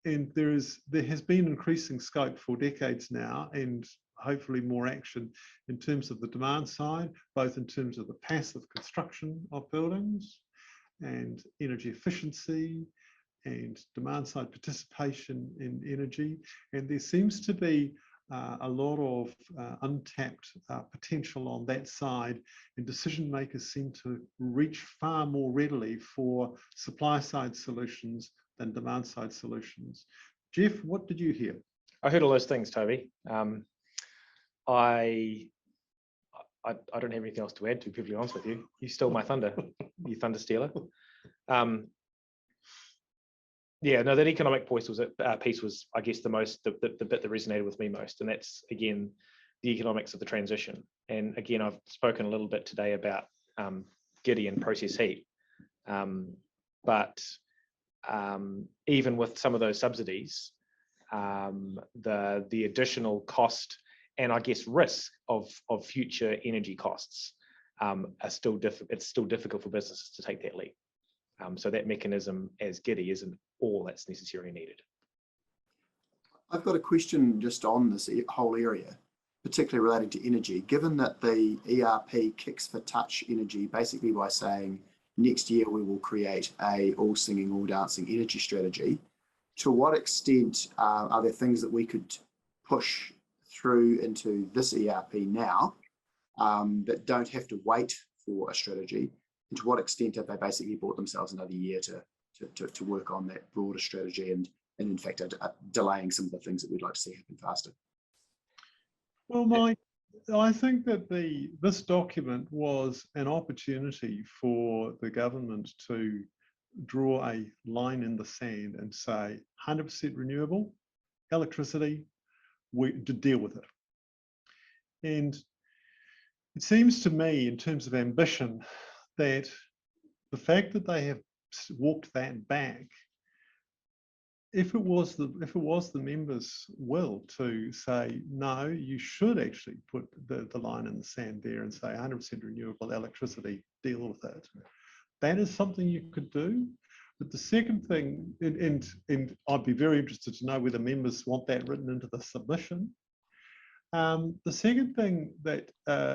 And there has been increasing scope for decades now, and hopefully more action in terms of the demand side, both in terms of the passive construction of buildings and energy efficiency and demand side participation in energy. And there seems to be a lot of untapped potential on that side, and decision makers seem to reach far more readily for supply side solutions than demand side solutions. Jeff, what did you hear? I heard all those things, Toby. I don't have anything else to add, to be perfectly honest with you. You stole my thunder, you thunder stealer. Yeah, no, that economic piece was, I guess, the bit that resonated with me most, and that's again the economics of the transition. And again, I've spoken a little bit today about GIDI and process heat, but even with some of those subsidies, the additional cost and I guess risk of future energy costs are still it's still difficult for businesses to take that leap. So that mechanism as GIDI isn't all that's necessarily needed. I've got a question just on this whole area, particularly relating to energy. Given that the ERP kicks for touch energy basically by saying next year we will create a all singing, all dancing energy strategy, to what extent are there things that we could push through into this ERP now that don't have to wait for a strategy? And to what extent have they basically bought themselves another year to work on that broader strategy and in fact are delaying some of the things that we'd like to see happen faster? Well, Mike, I think that this document was an opportunity for the government to draw a line in the sand and say 100% renewable electricity, to deal with it. And it seems to me, in terms of ambition, that the fact that they have walked that back, if it was the members' will to say, no, you should actually put the line in the sand there and say 100% renewable electricity, deal with it. That is something you could do. But the second thing, and I'd be very interested to know whether members want that written into the submission. The second thing that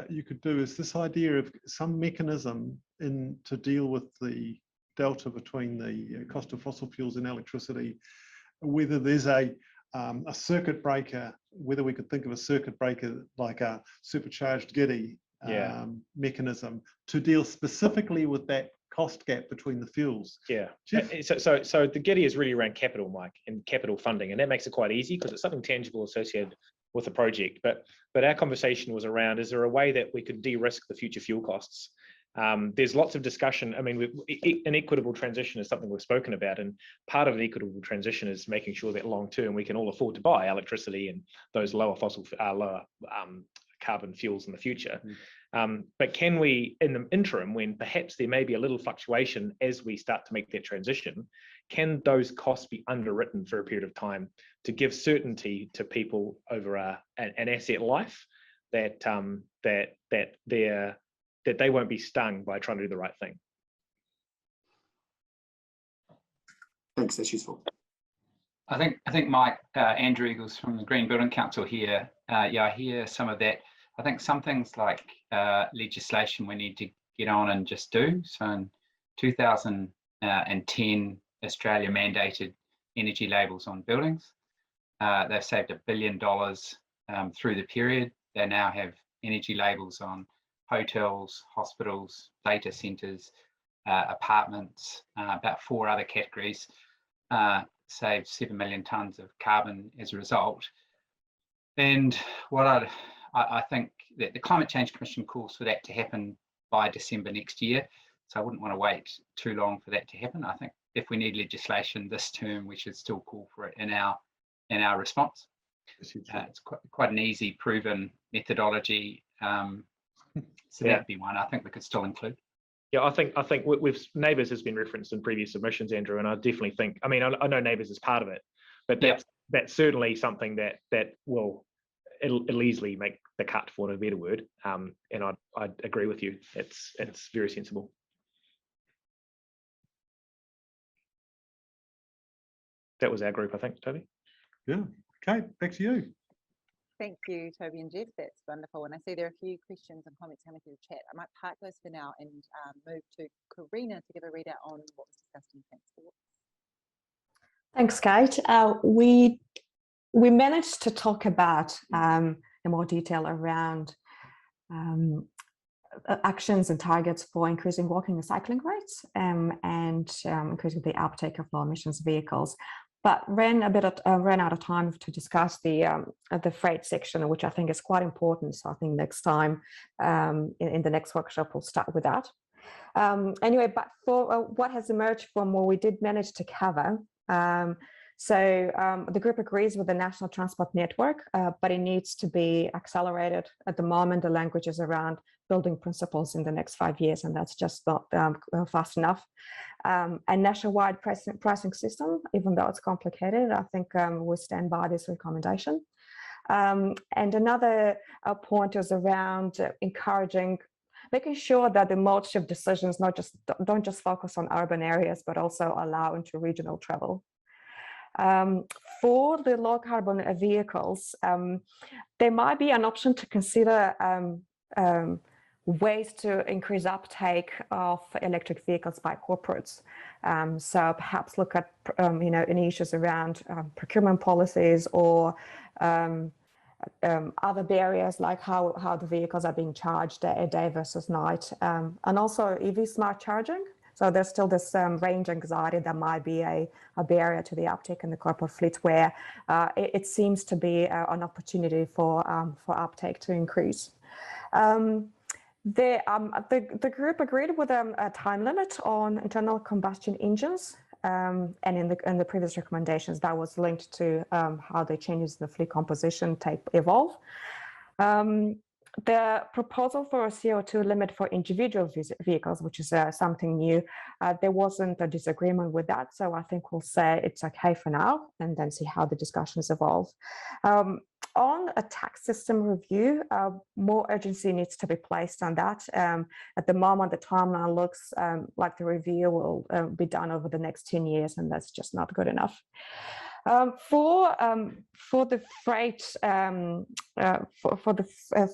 you could do is this idea of some mechanism to deal with the delta between the cost of fossil fuels and electricity, whether there's a circuit breaker, whether we could think of a circuit breaker like a supercharged GIDI mechanism to deal specifically with that cost gap between the fuels. Yeah. So the GIDI is really around capital, Mike, and capital funding, and that makes it quite easy because it's something tangible associated with the project. But our conversation was around, is there a way that we could de-risk the future fuel costs? There's lots of discussion. I mean, an equitable transition is something we've spoken about, and part of an equitable transition is making sure that long term we can all afford to buy electricity and those lower carbon fuels in the future. But can we, in the interim, when perhaps there may be a little fluctuation as we start to make that transition, can those costs be underwritten for a period of time to give certainty to people over an asset life that they won't be stung by trying to do the right thing? Thanks, that's useful. I think Mike, Andrew Eagles from the Green Building Council here. Yeah, I hear some of that. I think some things like legislation we need to get on and just do. So in 2010, Australia mandated energy labels on buildings. They've saved $1 billion through the period. They now have energy labels on hotels, hospitals, data centres, apartments, about 4 other categories, saved 7 million tonnes of carbon as a result. And what I think that the Climate Change Commission calls for that to happen by December next year. So I wouldn't want to wait too long for that to happen. I think if we need legislation this term, we should still call for it in our response. It's quite an easy, proven methodology. So that'd be one I think we could still include. Yeah, I think with Neighbours has been referenced in previous submissions, Andrew, and I definitely think, I mean, I know Neighbours is part of it, but that's certainly something that will, it'll easily make the cut, for a better word. And I'd agree with you. It's very sensible. That was our group, I think, Toby. Yeah. Okay, back to you. Thank you, Toby and Jeff. That's wonderful. And I see there are a few questions and comments coming through the chat. I might park those for now and move to Karina to give a readout on what was discussed in transport. Thanks, Kate. We managed to talk about in more detail around actions and targets for increasing walking and cycling rates and increasing the uptake of low emissions vehicles, but ran out of time to discuss the freight section, which I think is quite important. So I think next time in the next workshop we'll start with that. Anyway, but for what has emerged from what we did manage to cover. The group agrees with the National Transport Network, but it needs to be accelerated. At the moment, the language is around building principles in the next 5 years, and that's just not fast enough. A nationwide pricing system, even though it's complicated, I think we stand by this recommendation. And another point is around making sure that the mode shift decisions don't just focus on urban areas, but also allow into regional travel. For the low carbon vehicles, there might be an option to consider ways to increase uptake of electric vehicles by corporates. So perhaps look at any issues around procurement policies or other barriers like how the vehicles are being charged day versus night, and also EV smart charging. So there's still this range anxiety that might be a barrier to the uptake in the corporate fleet, where it seems to be an opportunity for uptake to increase. The group agreed with a time limit on internal combustion engines, and in the previous recommendations that was linked to how the changes in the fleet composition evolve. The proposal for a CO2 limit for individual vehicles, which is something new, there wasn't a disagreement with that. So I think we'll say it's okay for now and then see how the discussions evolve. On a tax system review, more urgency needs to be placed on that. At the moment, the timeline looks like the review will be done over the next 10 years, and that's just not good enough. For the freight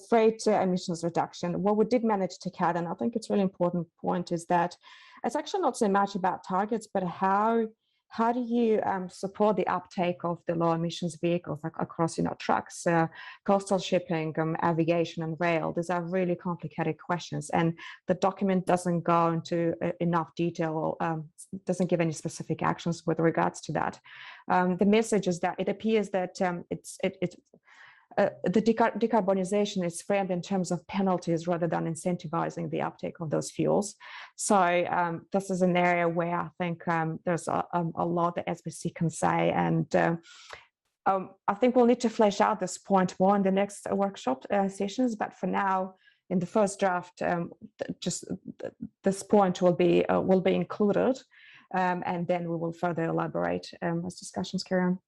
freight emissions reduction, what we did manage to cut, and I think it's a really important point, is that it's actually not so much about targets, but how do you support the uptake of the low emissions vehicles across trucks, coastal shipping, aviation and rail? These are really complicated questions, and the document doesn't go into enough detail, doesn't give any specific actions with regards to that. The message is that it appears that the decarbonization is framed in terms of penalties rather than incentivizing the uptake of those fuels. So this is an area where I think there's a lot that SBC can say, and I think we'll need to flesh out this point more in the next workshop sessions. But for now, in the first draft, just this point will be included, and then we will further elaborate as discussions carry on.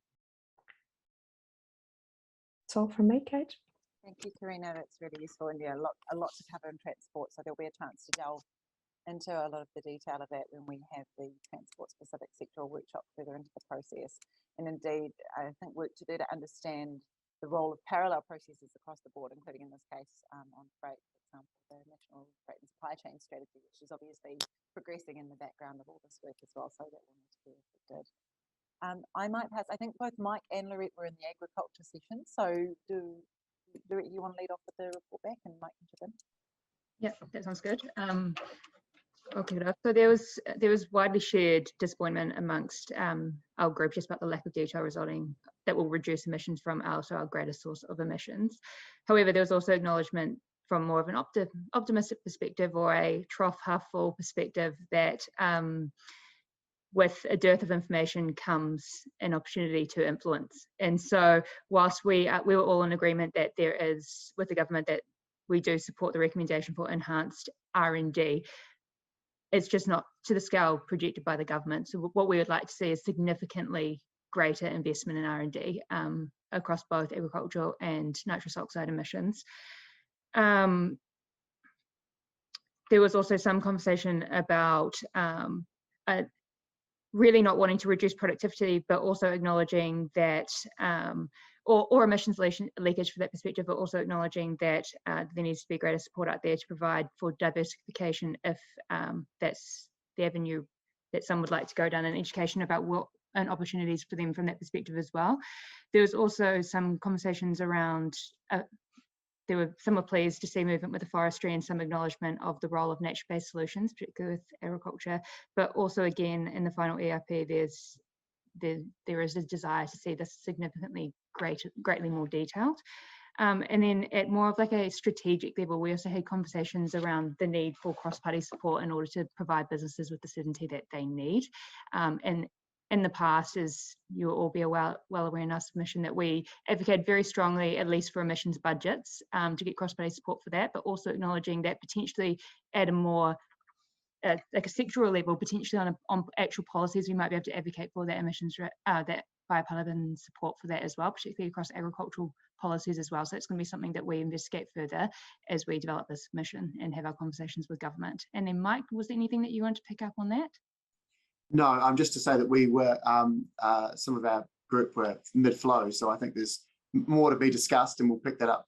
That's all from me, Kate. Thank you, Karina. That's really useful, and yeah, a lot to cover in transport. So there'll be a chance to delve into a lot of the detail of that when we have the transport-specific sectoral workshop further into the process. And indeed, I think work to do to understand the role of parallel processes across the board, including in this case on freight, for example, the National Freight and Supply Chain Strategy, which is obviously progressing in the background of all this work as well. So that will need to be reflected. I might pass. I think both Mike and Lorette were in the agriculture session. So Lorette, you want to lead off with the report back, and Mike can chip in? Yeah, that sounds good. I'll kick it off. So there was widely shared disappointment amongst our group just about the lack of detail resulting that will reduce emissions from our greatest source of emissions. However, there was also acknowledgement from more of an optimistic perspective, or a trough half full perspective, that with a dearth of information comes an opportunity to influence. And so whilst we were all in agreement that there is, with the government, that we do support the recommendation for enhanced R&D, it's just not to the scale projected by the government. So what we would like to see is significantly greater investment in R&D across both agricultural and nitrous oxide emissions. There was also some conversation about really not wanting to reduce productivity, but also acknowledging that or emissions leakage for that perspective, but also acknowledging that there needs to be greater support out there to provide for diversification if that's the avenue that some would like to go down in education about what and opportunities for them from that perspective as well. There was also some conversations around some were pleased to see movement with the forestry and some acknowledgement of the role of nature-based solutions, particularly with agriculture, but also again in the final ERP there is a desire to see this significantly greatly more detailed. And then at more of like a strategic level, we also had conversations around the need for cross-party support in order to provide businesses with the certainty that they need. And in the past, as you'll all be well aware in our submission, that we advocate very strongly, at least for emissions budgets, to get cross-party support for that, but also acknowledging that potentially at a more like a sectoral level, potentially on actual policies, we might be able to advocate for that emissions, that bipartisan support for that as well, particularly across agricultural policies as well. So it's going to be something that we investigate further as we develop this mission and have our conversations with government. And then Mike, was there anything that you want to pick up on that? No, just to say that we were, some of our group were mid-flow, so I think there's more to be discussed and we'll pick that up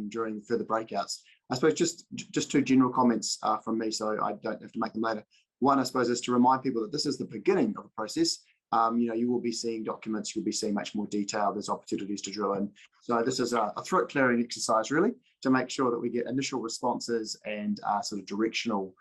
during further breakouts. I suppose just two general comments from me, so I don't have to make them later. One, I suppose, is to remind people that this is the beginning of the process. You will be seeing documents, you'll be seeing much more detail, there's opportunities to drill in. So this is a throat clearing exercise really to make sure that we get initial responses and sort of directional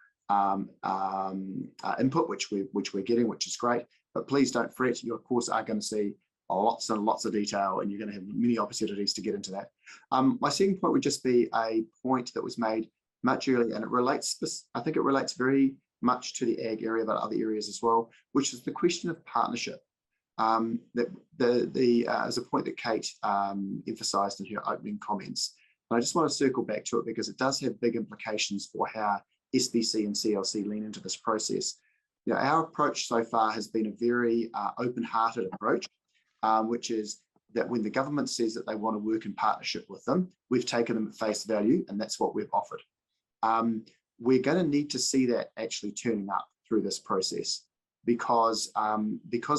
input, which we're getting, which is great. But please don't fret, you of course are going to see lots and lots of detail and you're going to have many opportunities to get into that. My second point would just be a point that was made much earlier, and it relates, I think it relates very much to the ag area, but other areas as well, which is the question of partnership. That is a point that Kate emphasised in her opening comments. And I just want to circle back to it because it does have big implications for how SBC and CLC lean into this process. Our approach so far has been a very open-hearted approach, which is that when the government says that they want to work in partnership with them, we've taken them at face value, and that's what we've offered. We're going to need to see that actually turning up through this process because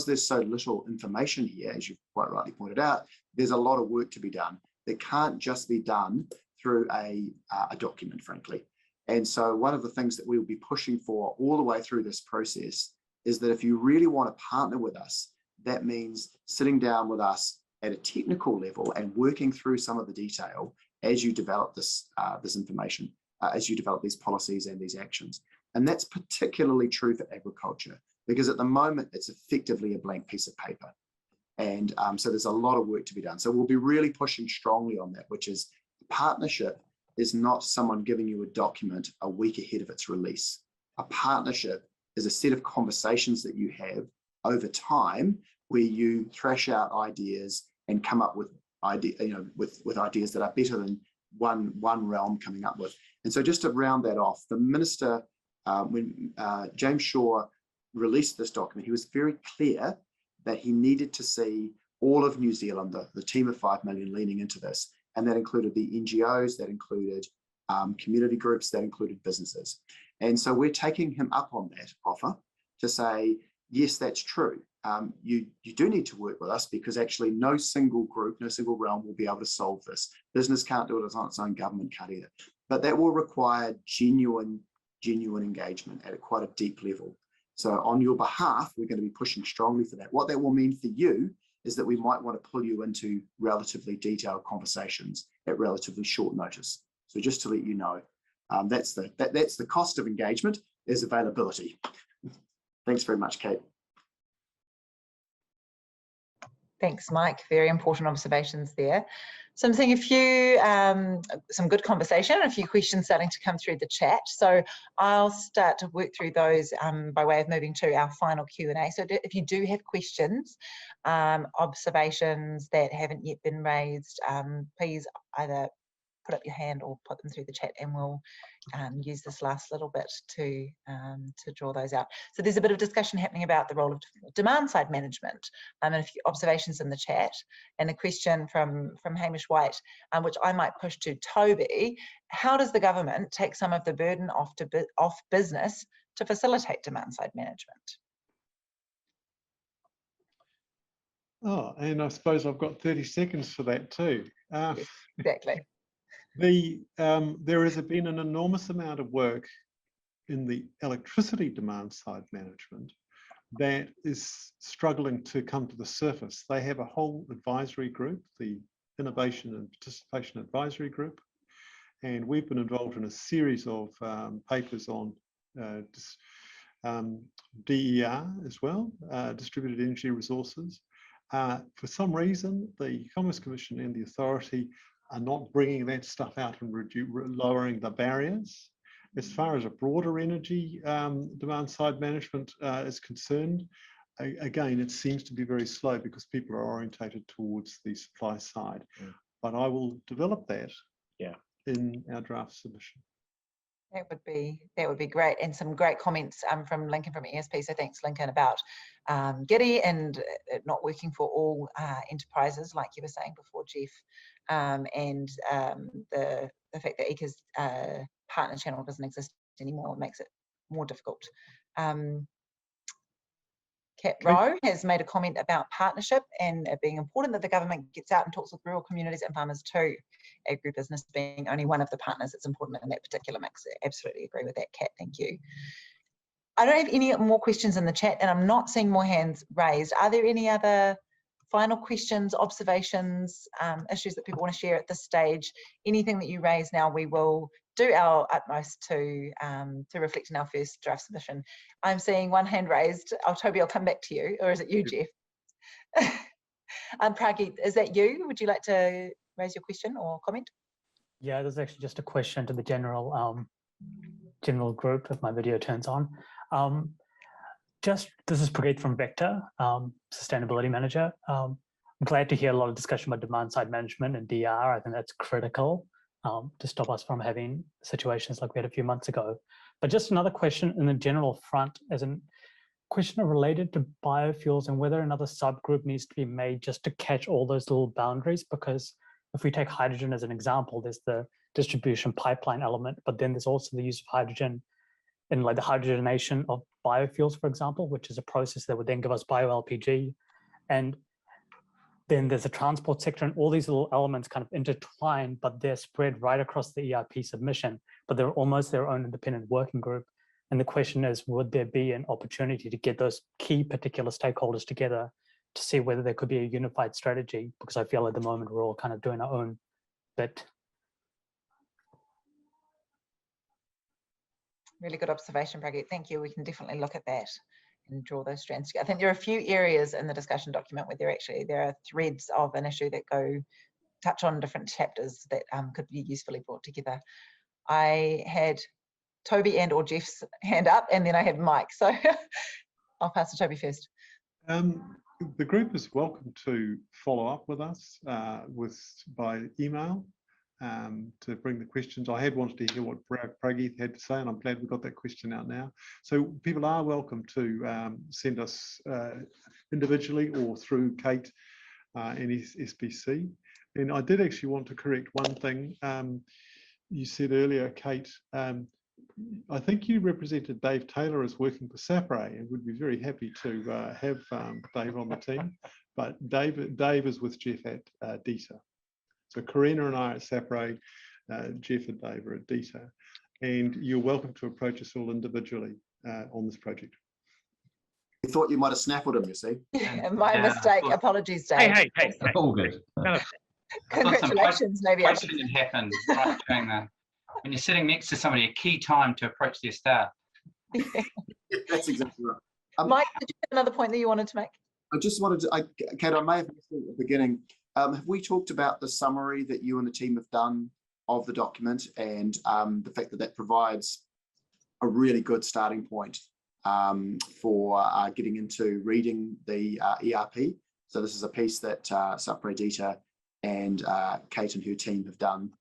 there's so little information here, as you've quite rightly pointed out, there's a lot of work to be done that can't just be done through a document, frankly. And so one of the things that we'll be pushing for all the way through this process is that if you really want to partner with us, that means sitting down with us at a technical level and working through some of the detail as you develop this information, as you develop these policies and these actions. And that's particularly true for agriculture, because at the moment it's effectively a blank piece of paper. And so there's a lot of work to be done. So we'll be really pushing strongly on that, which is partnership is not someone giving you a document a week ahead of its release. A partnership is a set of conversations that you have over time where you thrash out ideas and come up with ideas that are better than one realm coming up with. And so just to round that off, the minister, when James Shaw released this document, he was very clear that he needed to see all of New Zealand, the team of 5 million leaning into this. And that included the NGOs, that included community groups, that included businesses. And so we're taking him up on that offer to say, yes, that's true. You do need to work with us because actually no single group, no single realm will be able to solve this. Business can't do it on its own, government can't either. But that will require genuine engagement at quite a deep level. So on your behalf, we're going to be pushing strongly for that. What that will mean for you is that we might want to pull you into relatively detailed conversations at relatively short notice. So just to let you know, that's the cost of engagement is availability. Thanks very much, Kate. Thanks, Mike. Very important observations there. So I'm seeing a few, some good conversation, a few questions starting to come through the chat. So I'll start to work through those by way of moving to our final Q&A. So if you do have questions, observations that haven't yet been raised, please either put up your hand or put them through the chat, and we'll use this last little bit to draw those out. So there's a bit of discussion happening about the role of demand side management, and a few observations in the chat, and a question from Hamish White, which I might push to Toby. How does the government take some of the burden off business to facilitate demand side management? Oh, and I suppose I've got 30 seconds for that too. Exactly. There has been an enormous amount of work in the electricity demand side management that is struggling to come to the surface. They have a whole advisory group, the Innovation and Participation Advisory Group, and we've been involved in a series of papers on DER as well, distributed energy resources. For some reason, the Commerce Commission and the authority are not bringing that stuff out and lowering the barriers. As far as a broader energy demand side management is concerned, again, it seems to be very slow because people are orientated towards the supply side. But I will develop that in our draft submission. That would be great, and some great comments from Lincoln from ESP. So thanks, Lincoln, about Giddy and it not working for all enterprises, like you were saying before, Jeff, and the fact that ECA's partner channel doesn't exist anymore makes it more difficult. Kat Rowe has made a comment about partnership and it being important that the government gets out and talks with rural communities and farmers too. Agribusiness being only one of the partners that's important in that particular mix. I absolutely agree with that, Kat. Thank you. I don't have any more questions in the chat and I'm not seeing more hands raised. Are there any other final questions, observations, issues that people want to share at this stage? Anything that you raise now, we will do our utmost to reflect in our first draft submission. I'm seeing one hand raised. Toby, I'll come back to you, or is it you, Jeff? Pragi, is that you? Would you like to raise your question or comment? Yeah, there's actually just a question to the general group if my video turns on. This is Prageet from Vector, Sustainability Manager. I'm glad to hear a lot of discussion about demand side management and DR. I think that's critical to stop us from having situations like we had a few months ago. But just another question in the general front, as a question related to biofuels and whether another subgroup needs to be made just to catch all those little boundaries. Because if we take hydrogen as an example, there's the distribution pipeline element, but then there's also the use of hydrogen in like the hydrogenation of biofuels, for example, which is a process that would then give us bio-LPG. And then there's a transport sector and all these little elements kind of intertwine, but they're spread right across the ERP submission, but they're almost their own independent working group. And the question is, would there be an opportunity to get those key particular stakeholders together to see whether there could be a unified strategy? Because I feel at the moment we're all kind of doing our own bit. Really good observation, Prageet. Thank you. We can definitely look at that and draw those strands together. I think there are a few areas in the discussion document where there are threads of an issue that touch on different chapters that could be usefully brought together. I had Toby and or Jeff's hand up, and then I had Mike. So I'll pass to Toby first. The group is welcome to follow up with us by email to bring the questions. I had wanted to hear what Prageet had to say, and I'm glad we got that question out now. So people are welcome to send us individually or through Kate and SBC. And I did actually want to correct one thing. You said earlier, Kate, I think you represented Dave Taylor as working for Sapere, and would be very happy to have Dave on the team. But Dave is with Jeff at DETA. So Karina and I are at Sapere, Jeff and Dave are at DETA, and you're welcome to approach us all individually on this project. We thought you might have snaffled him, you see. My mistake. Apologies, Dave. Hey. All good. Congratulations. Maybe I should. Didn't happen right during when you're sitting next to somebody, a key time to approach their staff. Yeah, that's exactly right. Mike, did you have another point that you wanted to make? I just wanted to, Kate, I may have missed it at the beginning. Have we talked about the summary that you and the team have done of the document and the fact that that provides a really good starting point for getting into reading the ERP? So this is a piece that Sapere DETA and Kate and her team have done,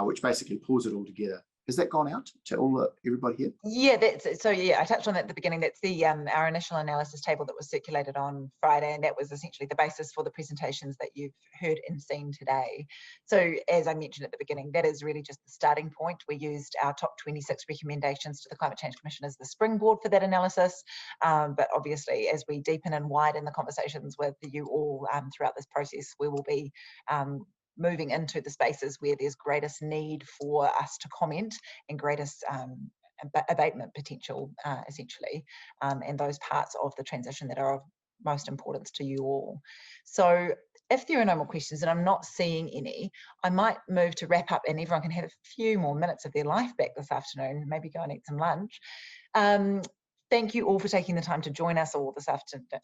which basically pulls it all together. Has that gone out to everybody here? Yeah, I touched on that at the beginning. That's the our initial analysis table that was circulated on Friday, and that was essentially the basis for the presentations that you've heard and seen today. So as I mentioned at the beginning, that is really just the starting point. We used our top 26 recommendations to the Climate Change Commission as the springboard for that analysis. But obviously, as we deepen and widen the conversations with you all throughout this process, we will be moving into the spaces where there's greatest need for us to comment and greatest abatement potential, essentially, and those parts of the transition that are of most importance to you all. So if there are no more questions, and I'm not seeing any, I might move to wrap up and everyone can have a few more minutes of their life back this afternoon, maybe go and eat some lunch. Thank you all for taking the time to join us all this afternoon, the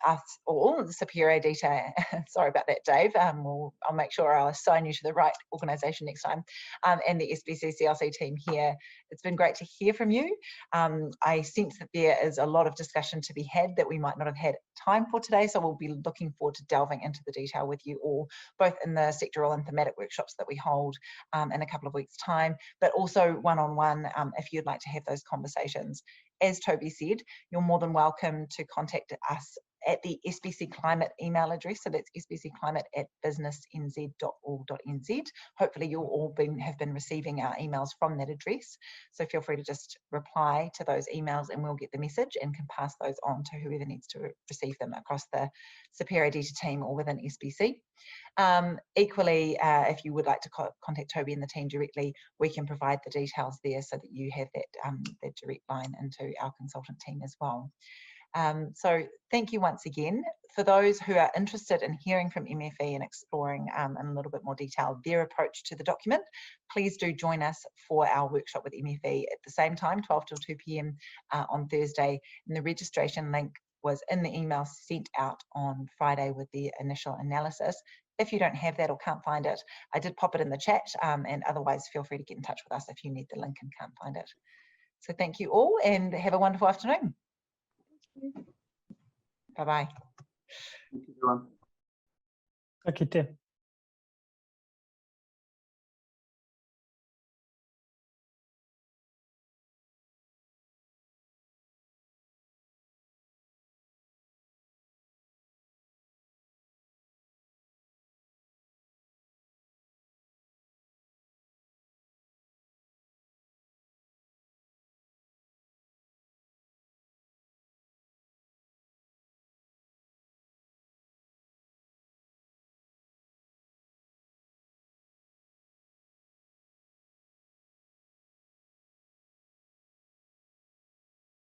Sapere data. Sorry about that, Dave. I'll make sure I'll assign you to the right organisation next time. And the SBC CLC team here. It's been great to hear from you. I sense that there is a lot of discussion to be had that we might not have had time for today, so we'll be looking forward to delving into the detail with you all, both in the sectoral and thematic workshops that we hold in a couple of weeks' time, but also one-on-one if you'd like to have those conversations. As Toby said, you're more than welcome to contact us at the SBC Climate email address. So that's sbcclimate@businessnz.org.nz. Hopefully you'll all have been receiving our emails from that address. So feel free to just reply to those emails and we'll get the message and can pass those on to whoever needs to receive them across the Sapere data team or within SBC. Equally, if you would like to contact Toby and the team directly, we can provide the details there so that you have that, that direct line into our consultant team as well. So thank you once again. For those who are interested in hearing from MFE and exploring in a little bit more detail their approach to the document, please do join us for our workshop with MFE at the same time, 12 till 2 p.m. On Thursday. And the registration link was in the email sent out on Friday with the initial analysis. If you don't have that or can't find it, I did pop it in the chat, and otherwise feel free to get in touch with us if you need the link and can't find it. So thank you all and have a wonderful afternoon. Bye-bye. Thank you, everyone. Okay, Tim.